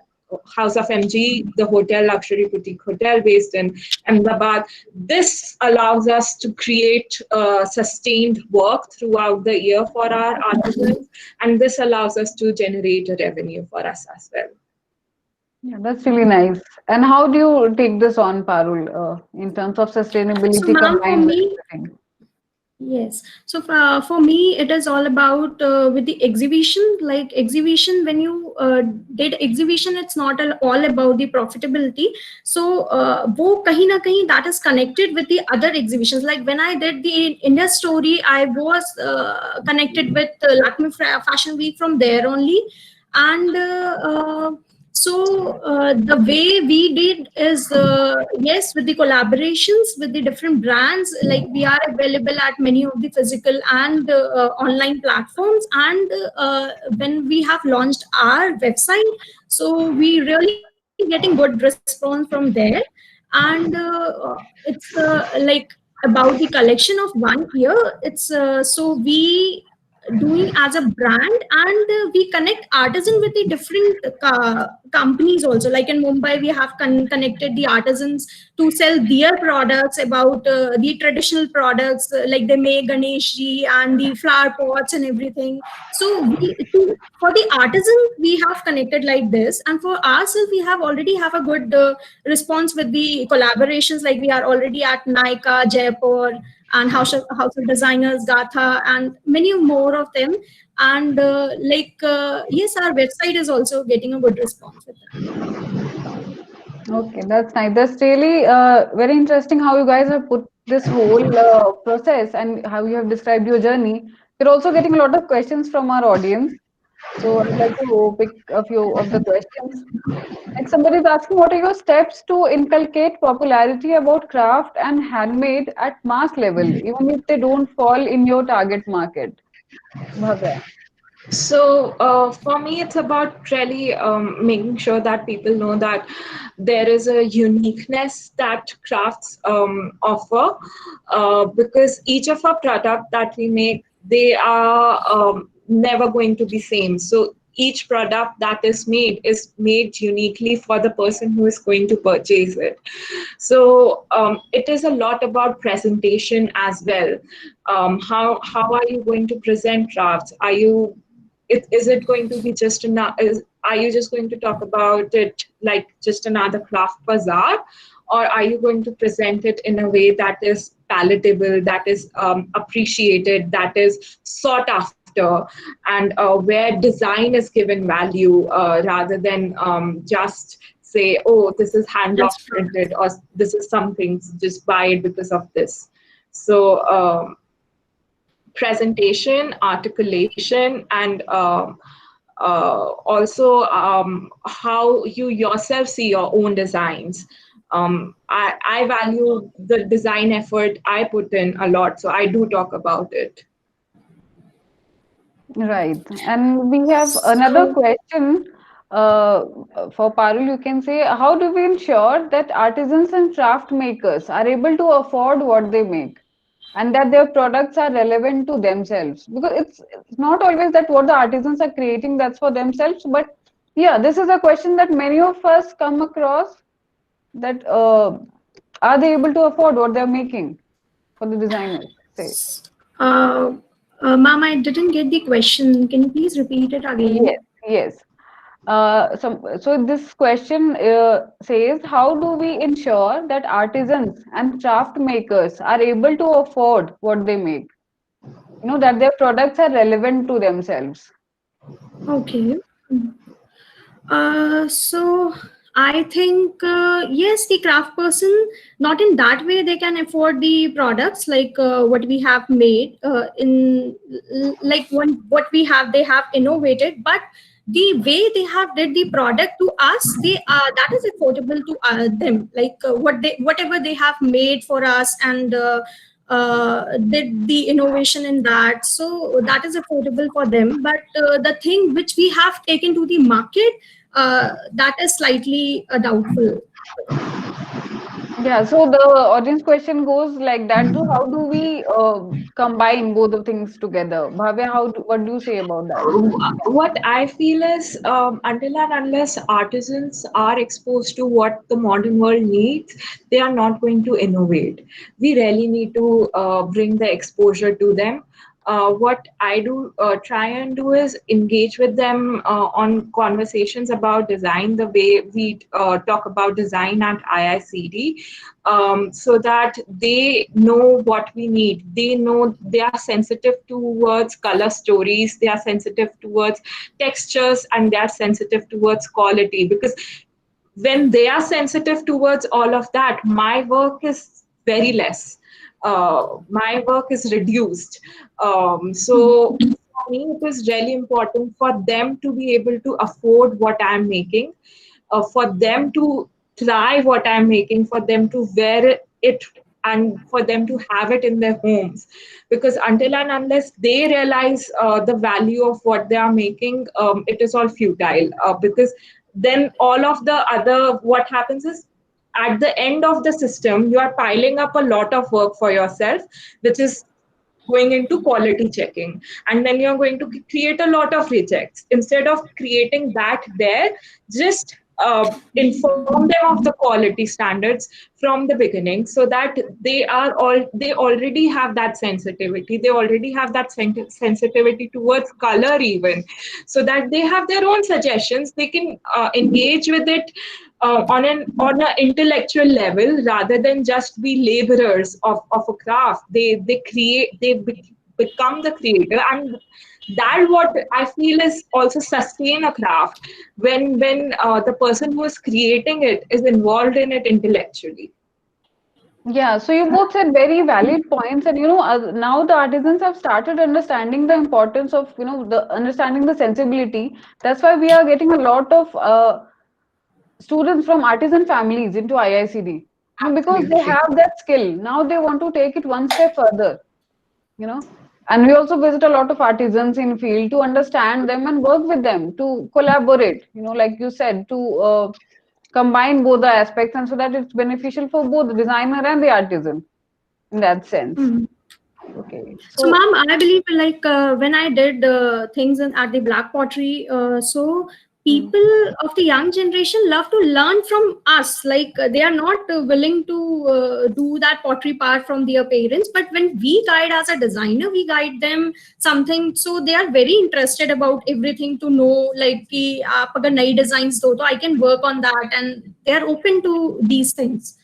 House of MG, the hotel, luxury boutique hotel based in Ahmedabad. This allows us to create sustained work throughout the year for our artisans, and this allows us to generate a revenue for us as well. Yeah, that's really nice. And how do you take this on, Parul, in terms of sustainability So, ma'am, for combined with me, everything? yes. So for me, it is all about with the exhibition. Like exhibition, when you did exhibition, it's not all about the profitability. So wo kahin na kahin that is connected with the other exhibitions. Like when I did the India story, I was connected with Lakme Fashion Week from there only, and the way we did is yes, with the collaborations with the different brands, like we are available at many of the physical and online platforms, and when we have launched our website, so we really getting good response from there. And it's like about the collection of 1 year, it's so we doing as a brand, and we connect artisan with the different companies also. Like in Mumbai, we have connected the artisans to sell their products about the traditional products, like they make Ganesh ji and the flower pots and everything. So for the artisan, we have connected like this, and for ourselves, we have already have a good response with the collaborations. Like we are already at Nykaa Jaipur, and House of Designers, Gatha, and many more of them. And yes, our website is also getting a good response with that. Okay, that's nice. That's really very interesting how you guys have put this whole process and how you have described your journey. We're also getting a lot of questions from our audience. So I'd like to pick a few of the questions. Like somebody is asking, what are your steps to inculcate popularity about craft and handmade at mass level, even if they don't fall in your target market? Bhavya. So for me, it's about really making sure that people know that there is a uniqueness that crafts offer, because each of our product that we make, they are never going to be same. So each product that is made uniquely for the person who is going to purchase it. So it is a lot about presentation as well. How are you going to present crafts? Is it going to be just are you just going to talk about it like just another craft bazaar, or are you going to present it in a way that is palatable, that is appreciated, that is sought after, and where design is given value rather than just say, oh, this is hand block That's true. printed, or this is something, just buy it because of this. So presentation, articulation, and also how you yourself see your own designs. I value the design effort I put in a lot, so I do talk about it. Right. And we have another So question for Parul. You can say, how do we ensure that artisans and craft makers are able to afford what they make and that their products are relevant to themselves? Because it's not always that what the artisans are creating that's for themselves, but yeah, this is a question that many of us come across, that are they able to afford what they're making for the designers, say? uh, ma'am, I didn't get the question. Can you please repeat it again? Yes, yes. So this question says, how do we ensure that artisans and craft makers are able to afford what they make? You know, that their products are relevant to themselves. Okay. So I think yes, the craft person, not in that way they can afford the products like what we have made like what we have they have innovated, but the way they have did the product to us, they that is affordable to them. Like whatever they have made for us and. Did the innovation in that, so that is affordable for them, but the thing which we have taken to the market, that is slightly doubtful. Yeah, so the audience question goes like that too. How do we combine both the things together? Bhavya, what do you say about that? What I feel is until and unless artisans are exposed to what the modern world needs, they are not going to innovate. We really need to bring the exposure to them. What I do try and do is engage with them on conversations about design, the way we talk about design at IICD, so that they know what we need. They know they are sensitive towards color stories, they are sensitive towards textures, and they are sensitive towards quality. Because when they are sensitive towards all of that, my work is very less. My work is reduced. So for me, it is really important for them to be able to afford what I'm making, for them to try what I'm making, for them to wear it, and for them to have it in their homes. Because until and unless they realize the value of what they are making, it is all futile. Because then all of the other, what happens is, at the end of the system, you are piling up a lot of work for yourself, which is going into quality checking, and then you're going to create a lot of rejects. Instead of creating that there, just inform them of the quality standards from the beginning, so that they already have that sensitivity, they already have that sensitivity towards color even, so that they have their own suggestions, they can engage with it on an intellectual level, rather than just be laborers of a craft. They create, become the creator, and that what I feel is also sustain a craft, when the person who is creating it is involved in it intellectually. Yeah, so you both said very valid points, and now the artisans have started understanding the importance of the understanding the sensibility. That's why we are getting a lot of students from artisan families into IICD, because they Absolutely. have that skill. Now they want to take it one step further, you know. And we also visit a lot of artisans in field to understand them and work with them to collaborate. Like you said, to combine both the aspects, and so that it's beneficial for both the designer and the artisan in that sense. Mhm. Okay, So, so ma'am, I believe like when I did things at the Black Pottery, so mm, people of the young generation love to learn from us. Like they are not willing to do that pottery part from their parents, but when we guide as a designer, we guide them something. So they are very interested about everything to know. Like कि आप अगर नई designs दो, तो I can work on that, and they are open to these things.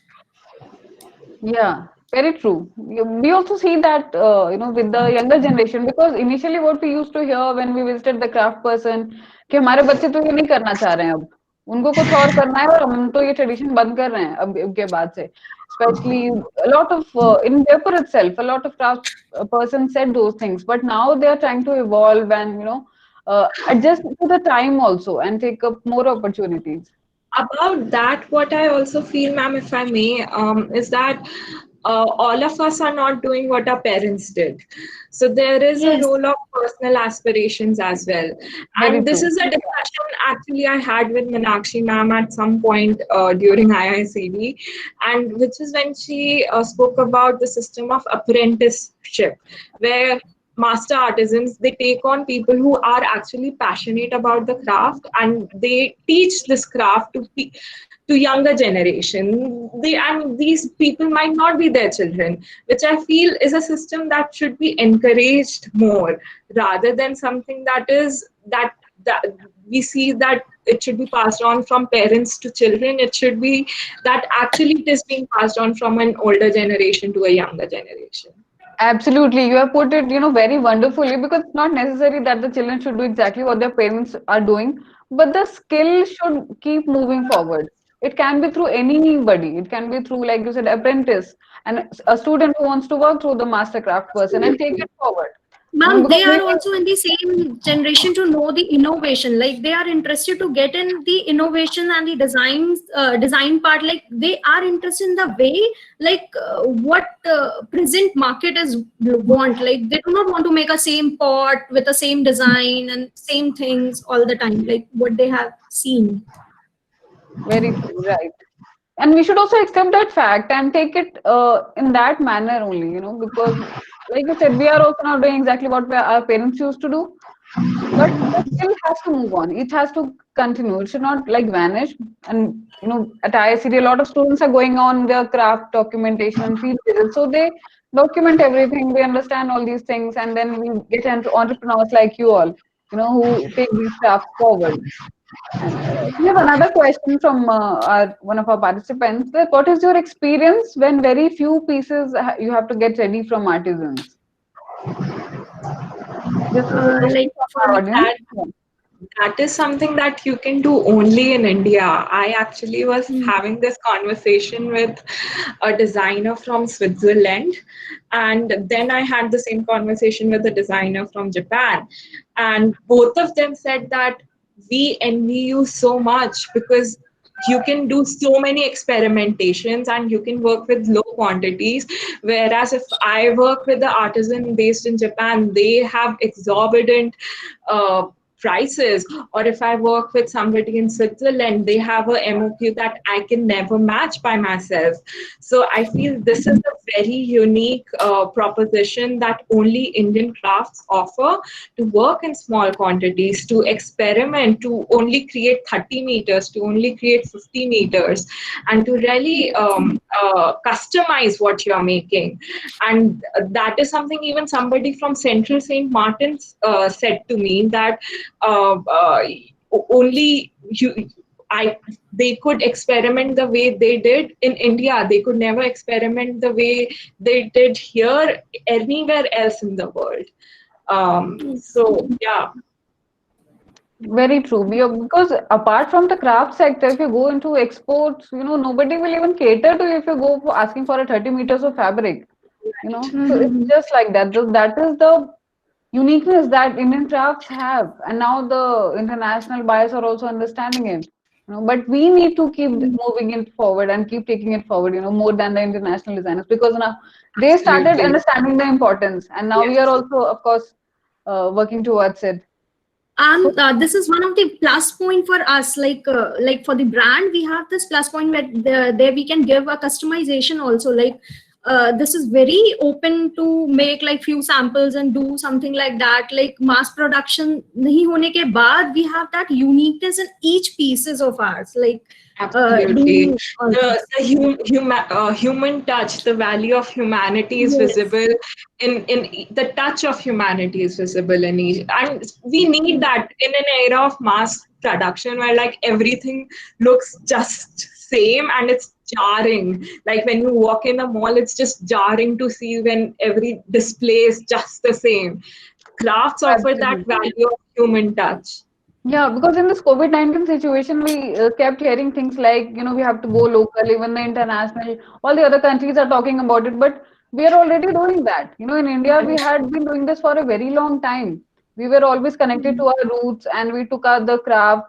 yeah, very true. We also see that with the younger generation, because initially what we used to hear when we visited the craft person कि हमारे बच्चे तो ये नहीं करना चाह रहे हैं अब, उनको कुछ और करना है और हम तो ये ट्रेडिशन बंद कर रहे हैं अब के बाद से. Especially a lot of in Jaipur itself, a lot of craft persons said those things, but now they are trying to evolve and adjust to the time also and take up more opportunities. About that, what I also feel, ma'am, if I may, is that all of us are not doing what our parents did. So there is a Yes. role of personal aspirations as well. Very And this true. is a discussion actually I had with Meenakshi ma'am at some point during IICD, and which is when she spoke about the system of apprenticeship, where master artisans, they take on people who are actually passionate about the craft, and they teach this craft to younger generation. And these people might not be their children, which I feel is a system that should be encouraged more, rather than something that we see that it should be passed on from parents to children. It should be that actually it is being passed on from an older generation to a younger generation. Absolutely. You have put it, very wonderfully, because it's not necessary that the children should do exactly what their parents are doing, but the skill should keep moving forward. It can be through anybody. It can be through, like you said, apprentice, and a student who wants to work through the mastercraft person and take it forward. Ma'am, Because they we are also in the same generation to know the innovation. Like they are interested to get in the innovation and the design part. Like they are interested in the way, like what present market is want. Like they do not want to make a same pot with the same design and same things all the time. Like what they have seen. very true, right. And we should also accept that fact and take it in that manner only, because, like you said, we are also not doing exactly what our parents used to do, but the skill has to move on. It has to continue. It should not like vanish. And at IICD, a lot of students are going on their craft documentation and field visits, so they document everything. We understand all these things, and then we get into entrepreneurs like you all, who take these crafts forward. And we have another question from one of our participants. That what is your experience when very few pieces you have to get ready from artisans? This is a question Like from for our audience. That that is something that you can do only in India. I actually was mm, having this conversation with a designer from Switzerland, and then I had the same conversation with a designer from Japan. And both of them said that we envy you so much, because you can do so many experimentations and you can work with low quantities, whereas if I work with the artisan based in Japan, they have exorbitant prices. Or if I work with somebody in Switzerland, they have a MOQ that I can never match by myself. So I feel this is the very unique proposition that only Indian crafts offer, to work in small quantities, to experiment, to only create 30 meters, to only create 50 meters, and to really customize what you're making. And that is something even somebody from Central St. Martin's said to me, that only they could experiment the way they did in India. They could never experiment the way they did here anywhere else in the world. So yeah. Very true. Because apart from the craft sector, if you go into exports, nobody will even cater to you if you go for asking for a 30 meters of fabric. So it's just like that. That is the uniqueness that Indian crafts have, and now the international buyers are also understanding it. But we need to keep moving it forward and keep taking it forward. More than the international designers, because now they started Absolutely. understanding the importance, and now we are Yes. also, of course, working towards it. And this is one of the plus point for us, like for the brand, we have this plus point where there we can give a customization also, like this is very open to make like few samples and do something like that, like mass production nahi hone ke baad we have that uniqueness in each pieces of ours, like Absolutely. doing all this. The human touch, the value of humanity is Yes. visible the touch of humanity is visible in each. And we need that in an era of mass production where like everything looks just same and it's jarring. Like when you walk in a mall, it's just jarring to see when every display is just the same. Crafts offer that Absolutely. value of human touch. Yeah, because in this COVID-19 situation, we kept hearing things like, we have to go local, even the international, all the other countries are talking about it, but we are already doing that. In India, we had been doing this for a very long time. We were always connected to our roots, and we took out the crafts.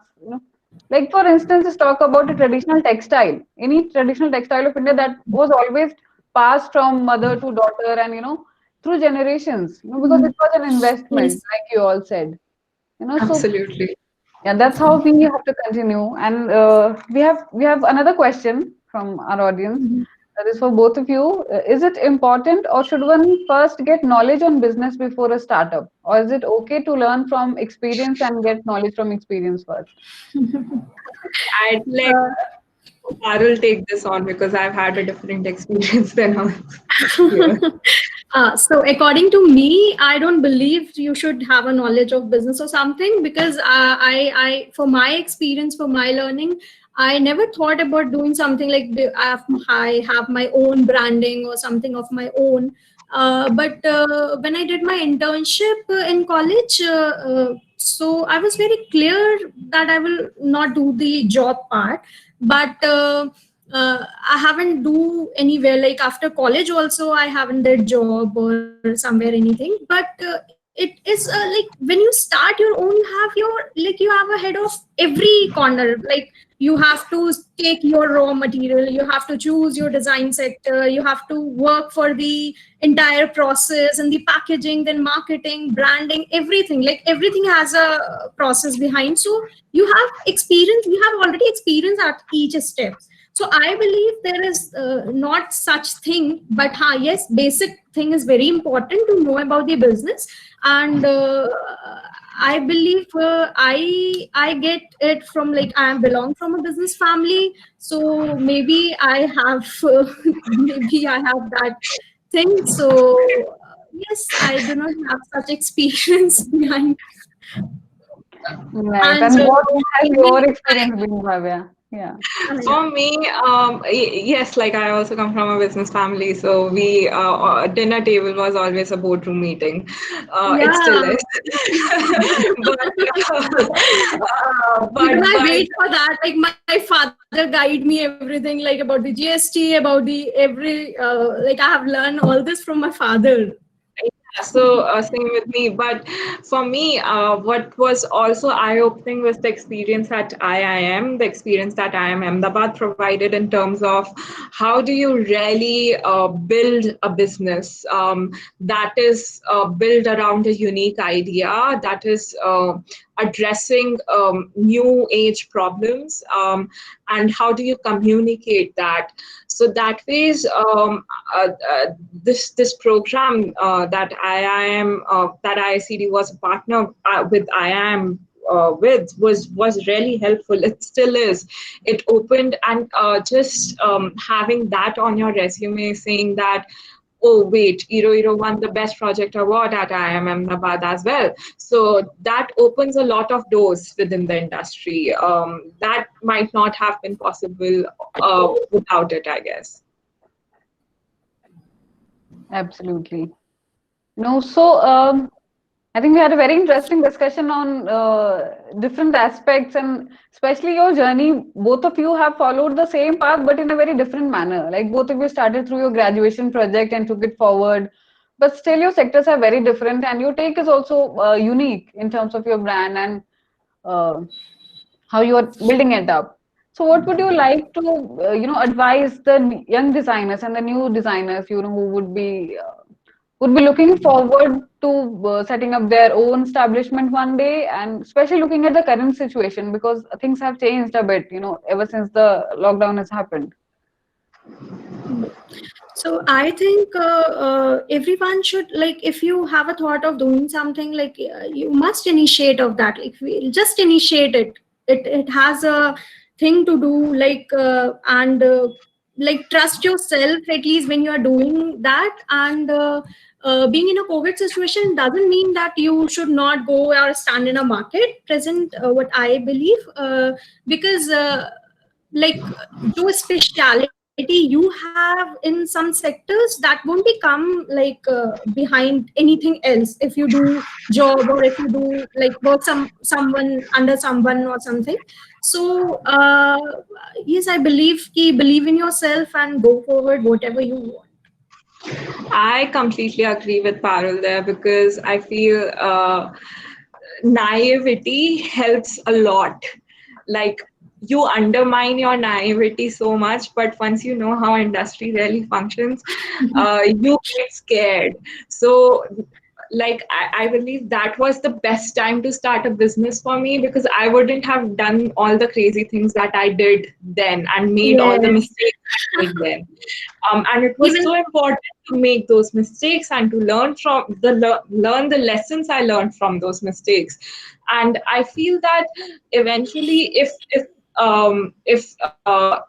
Like, for instance, let's talk about a traditional textile. Any traditional textile of India that was always passed from mother to daughter and, through generations, because it was an investment, Yes. like you all said. So Absolutely. yeah, that's how we have to continue. And we have another question from our audience. That is for both of you. Is it important, or should one first get knowledge on business before a startup? Or is it okay to learn from experience and get knowledge from experience first? I'd let Parul take this on because I've had a different experience than her. Yeah. So according to me, I don't believe you should have a knowledge of business or something, because for my experience, for my learning, I never thought about doing something like I have my own branding or something of my own. But when I did my internship in college, so I was very clear that I will not do the job part, but I haven't do anywhere, like after college also I haven't did job or somewhere anything, but it is like when you start your own, you have you have a head of every corner, like you have to take your raw material, you have to choose your design sector, you have to work for the entire process and the packaging, then marketing, branding, everything, like everything has a process behind. So you have experience, you have already experience at each step. So I believe there is not such thing, but yes, basic thing is very important to know about the business. And I believe I get it from, like, I belong from a business family, so maybe I have maybe I have that thing. So yes, I do not have such experience behind. Right. And And what has even your experience been, Bhavya? Yeah. For me, yes, like I also come from a business family, so we dinner table was always a boardroom meeting. It still yeah, is, but even I wait for that. Like my father guide me everything, like about the GST, about the every like I have learned all this from my father. so same with me. But for me, what was also eye-opening was the experience at IIM, the experience that IIM Ahmedabad provided in terms of how do you really build a business that is built around a unique idea, that is addressing new age problems, and how do you communicate that? So that ways, this program that IIM that IICD was a partner with IIM with was really helpful. It still is. It opened, and just having that on your resume, saying that, oh wait, Iroiro won the best project award at IIM Ahmedabad as well. So that opens a lot of doors within the industry. That might not have been possible without it, I guess. Absolutely. No, so I think we had a very interesting discussion on different aspects, and especially your journey. Both of you have followed the same path, but in a very different manner. Like both of you started through your graduation project and took it forward, but still your sectors are very different, and your take is also unique in terms of your brand and uh, how you are building it up. So, what would you like to, advise the young designers and the new designers, who would be looking forward to setting up their own establishment one day, and especially looking at the current situation because things have changed a bit, ever since the lockdown has happened. So I think everyone should, like, if you have a thought of doing something, like you must initiate of that. Like just initiate it. It has a thing to do, like and like trust yourself at least when you are doing that. And being in a COVID situation doesn't mean that you should not go or stand in a market present. What I believe, because like do speciality you have in some sectors that won't become like behind anything else if you do job, or if you do like work someone under someone or something. So yes, I believe believe in yourself and go forward whatever you want. I completely agree with Parul there, because I feel naivety helps a lot. Like, you undermine your naivety so much, but once you know how industry really functions, you get scared. So like I believe that was the best time to start a business for me, because I wouldn't have done all the crazy things that I did then and made all the Yes. mistakes I made then. And it was Even so important to make those mistakes and to learn from learn the lessons I learned from those mistakes. And I feel that eventually, if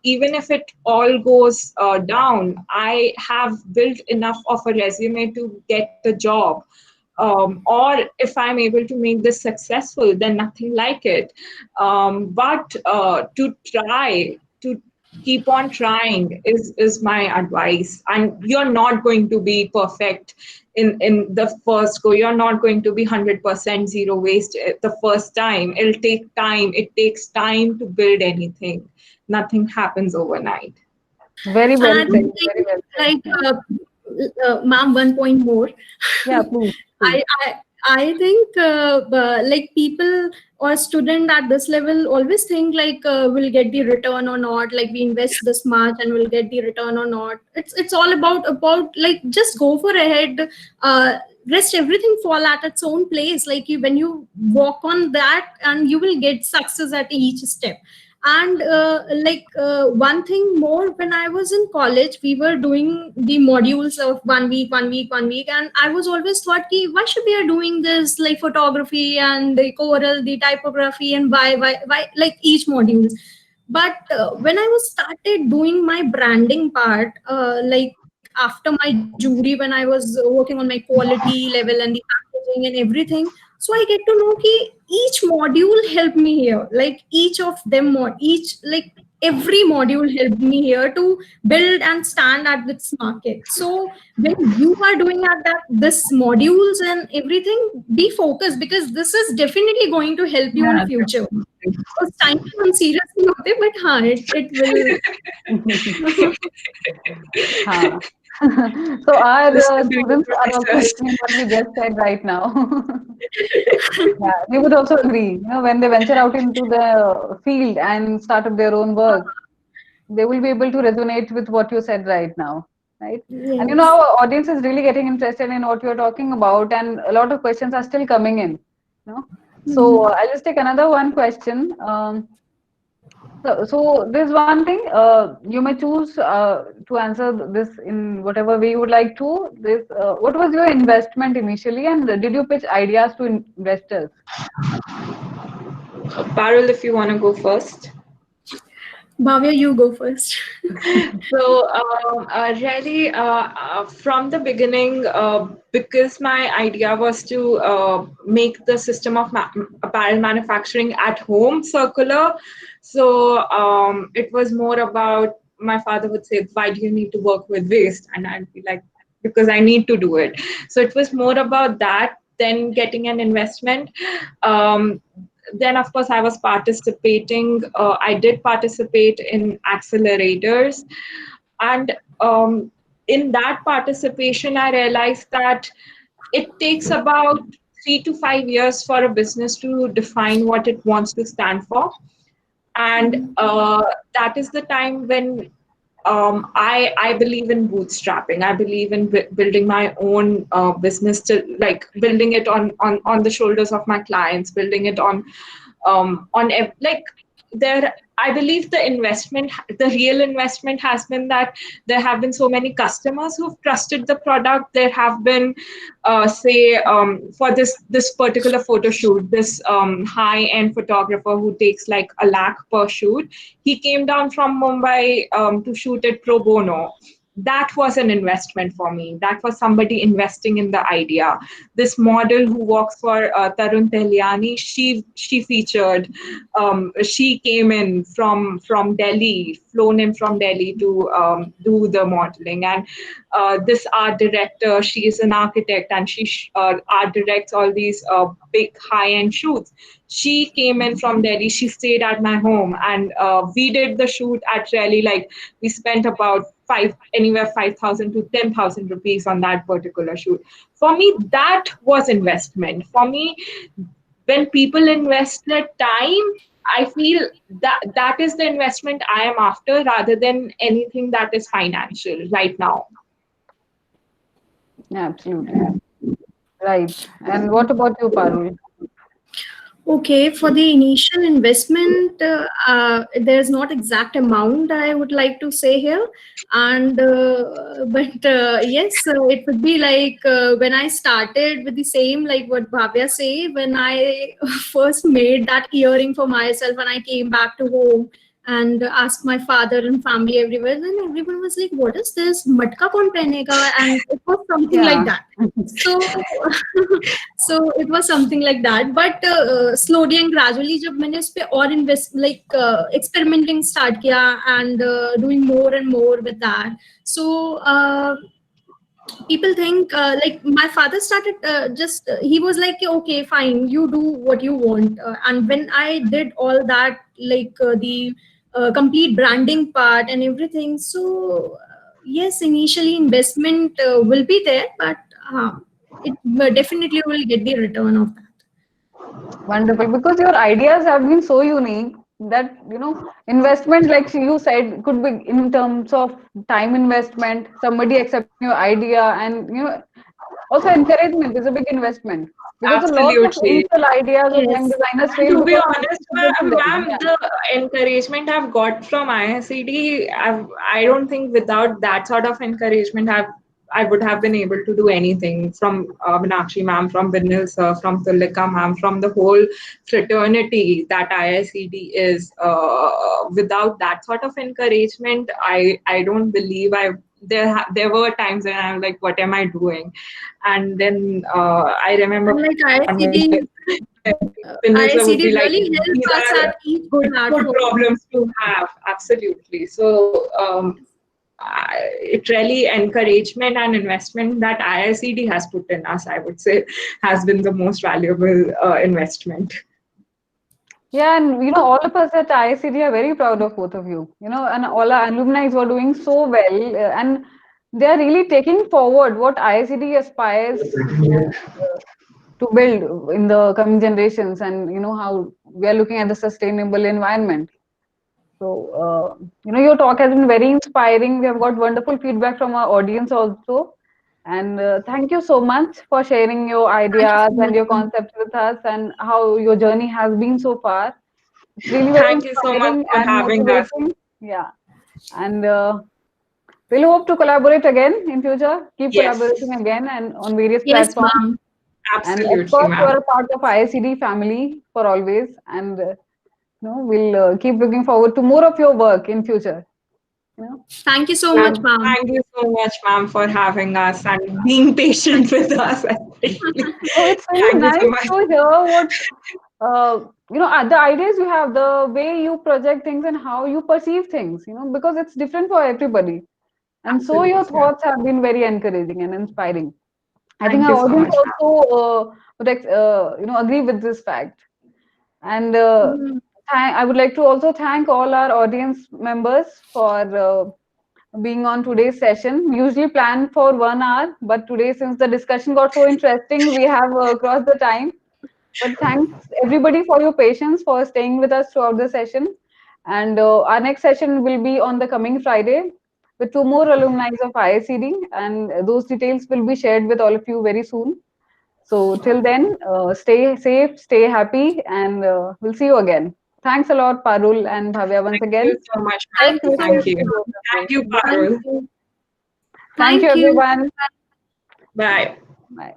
even if it all goes down, I have built enough of a resume to get the job. Or if I'm able to make this successful, then nothing like it. But to try to keep on trying is my advice. And you're not going to be perfect in the first go. You're not going to be 100% zero waste the first time. It'll take time. It takes time to build anything. Nothing happens overnight. Very and well I said. think Very well said. like ma'am, one point more. Yeah, please. I, I I think like people or student at this level always think like will get the return or not. Like we invest this much and we'll get the return or not. It's all about like just go for ahead. Rest everything fall at its own place. Like when you walk on that, and you will get success at each step. And like one thing more, when I was in college, we were doing the modules of 1 week, 1 week, 1 week, and I was always thought, ki, why should we are doing this, like photography and the choral, the typography, and why like each modules. But when I was started doing my branding part, like after my jury, when I was working on my quality level and the packaging and everything, so I get to know ki each module helped me here, like each of them each like every module helped me here to build and stand at this market. So when you are doing at that this modules and everything, be focused, because this is definitely going to help you in Yeah, future. definitely. Because time to हम seriously होते, but हाँ, it will. हाँ. So our This is doing students are also research. listening what we just said right now. Yeah, they would also agree. When they venture out into the field and start up their own work, they will be able to resonate with what you said right now, right? And Yes. our audience is really getting interested in what you're talking about, and a lot of questions are still coming in. You know, So I'll just take another one question. So there's one thing, you may choose to answer this in whatever way you would like to. This, what was your investment initially, and did you pitch ideas to investors? Parul, if you want to go first. Bhavya, you go first. So, really, from the beginning, because my idea was to make the system of apparel manufacturing at home circular. So, it was more about, my father would say, "Why do you need to work with waste?" And I'd be like, "Because I need to do it." So, it was more about that than getting an investment. Um, then of course I was participating, I did participate in accelerators, and in that participation I realized that it takes about 3 to 5 years for a business to define what it wants to stand for, and that is the time when I believe in bootstrapping. I believe in building my own business, to like building it on the shoulders of my clients, building it like there. I believe the real investment has been that there have been so many customers who've trusted the product. There have been, say, for this particular photo shoot, this high-end photographer who takes like 1 lakh per shoot. He came down from Mumbai to shoot it pro bono. That was an investment for me. That was somebody investing in the idea. This model who works for Tarun Tehliani, she featured. She came in from Delhi, flown in from Delhi to do the modeling. And this art director, she is an architect, and she art directs all these big high-end shoots. She came in from Delhi. She stayed at my home, and we did the shoot at really, like, we spent about anywhere 5,000 to 10,000 rupees on that particular shoot. For me, that was investment. For me, when people invest their time, I feel that that is the investment I am after, rather than anything that is financial right now. Yeah, absolutely. Right. And what about you, Parul? Okay, for the initial investment, there's not exact amount I would like to say here, and but yes, it would be like when I started with the same, like what Bhavya say, when I first made that earring for myself, when I came back to home and asked my father and family everywhere, then everyone was like, "What is this? Matka kaun pehnega?" And it was something like Yeah. that. So so it was something like that, but slowly and gradually जब मैंने उस पे और invest like experimenting start किया and doing more and more with that, so people think like my father started just he was like, okay, fine, you do what you want, and when I did all that, like the complete branding part and everything, so yes, initially investment will be there, but it definitely will get the return of that. Wonderful, because your ideas have been so unique that, investment, like you said, could be in terms of time investment, somebody accepting your idea, and also encouragement is a big investment, because a lot of Absolutely. initial ideas of young Yes. designers And fail to be because honest, people give them. ma'am, Yeah. the encouragement I've got from ISCD, I don't think without that sort of encouragement, I would have been able to do anything. From Meenakshi ma'am, from Vinil sir, from Tulika ma'am, from the whole fraternity that ISCD is. Without that sort of encouragement, I don't believe there were times when I'm like, what am I doing? And then I remember And like Vinil sir would ICD be like, really these help us are at each good platform. problems to have. Absolutely. So it really encouragement and investment that IICD has put in us, I would say, has been the most valuable investment. Yeah, and all of us at IICD are very proud of both of you. And all our alumni were doing so well, and they are really taking forward what IICD aspires to build in the coming generations, and how we are looking at the sustainable environment. So, your talk has been very inspiring. We have got wonderful feedback from our audience also. And thank you so much for sharing your ideas so and your much, ma'am. concepts with us and how your journey has been so far. It's really very Thank you so much inspiring for and having us. motivating. Yeah. And we'll hope to collaborate again in future. Keep Yes, collaborating again and on various Yes, platforms. ma'am. And of absolutely, course, you ma'am. are a part of IICD family for always. And we'll keep looking forward to more of your work in future. You know. Thank you so much, Ma'am, ma'am. thank you so much, ma'am, for having us and being patient with us, especially. So it's really Thank you so nice much. to hear what the ideas you have, the way you project things and how you perceive things. Because it's different for everybody. And so your Absolutely, ma'am. thoughts have been very encouraging and inspiring. I think Thank our you so audience much, ma'am. also would agree with this fact. And Mm, I would like to also thank all our audience members for being on today's session. We usually plan for 1 hour, but today, since the discussion got so interesting, we have crossed the time. But thanks everybody for your patience, for staying with us throughout the session. And our next session will be on the coming Friday with 2 more alumni of IICD, and those details will be shared with all of you very soon. So till then, stay safe, stay happy, and we'll see you again. Thanks a lot, Parul and Bhavya, once Thank you again. so much, Nice Thank ma'am. you so meeting Thank much, you. you ma'am. both of Thank you. you, Bye. Thank Parul. you. Thank you, Thank you. everyone. Bye. Bye.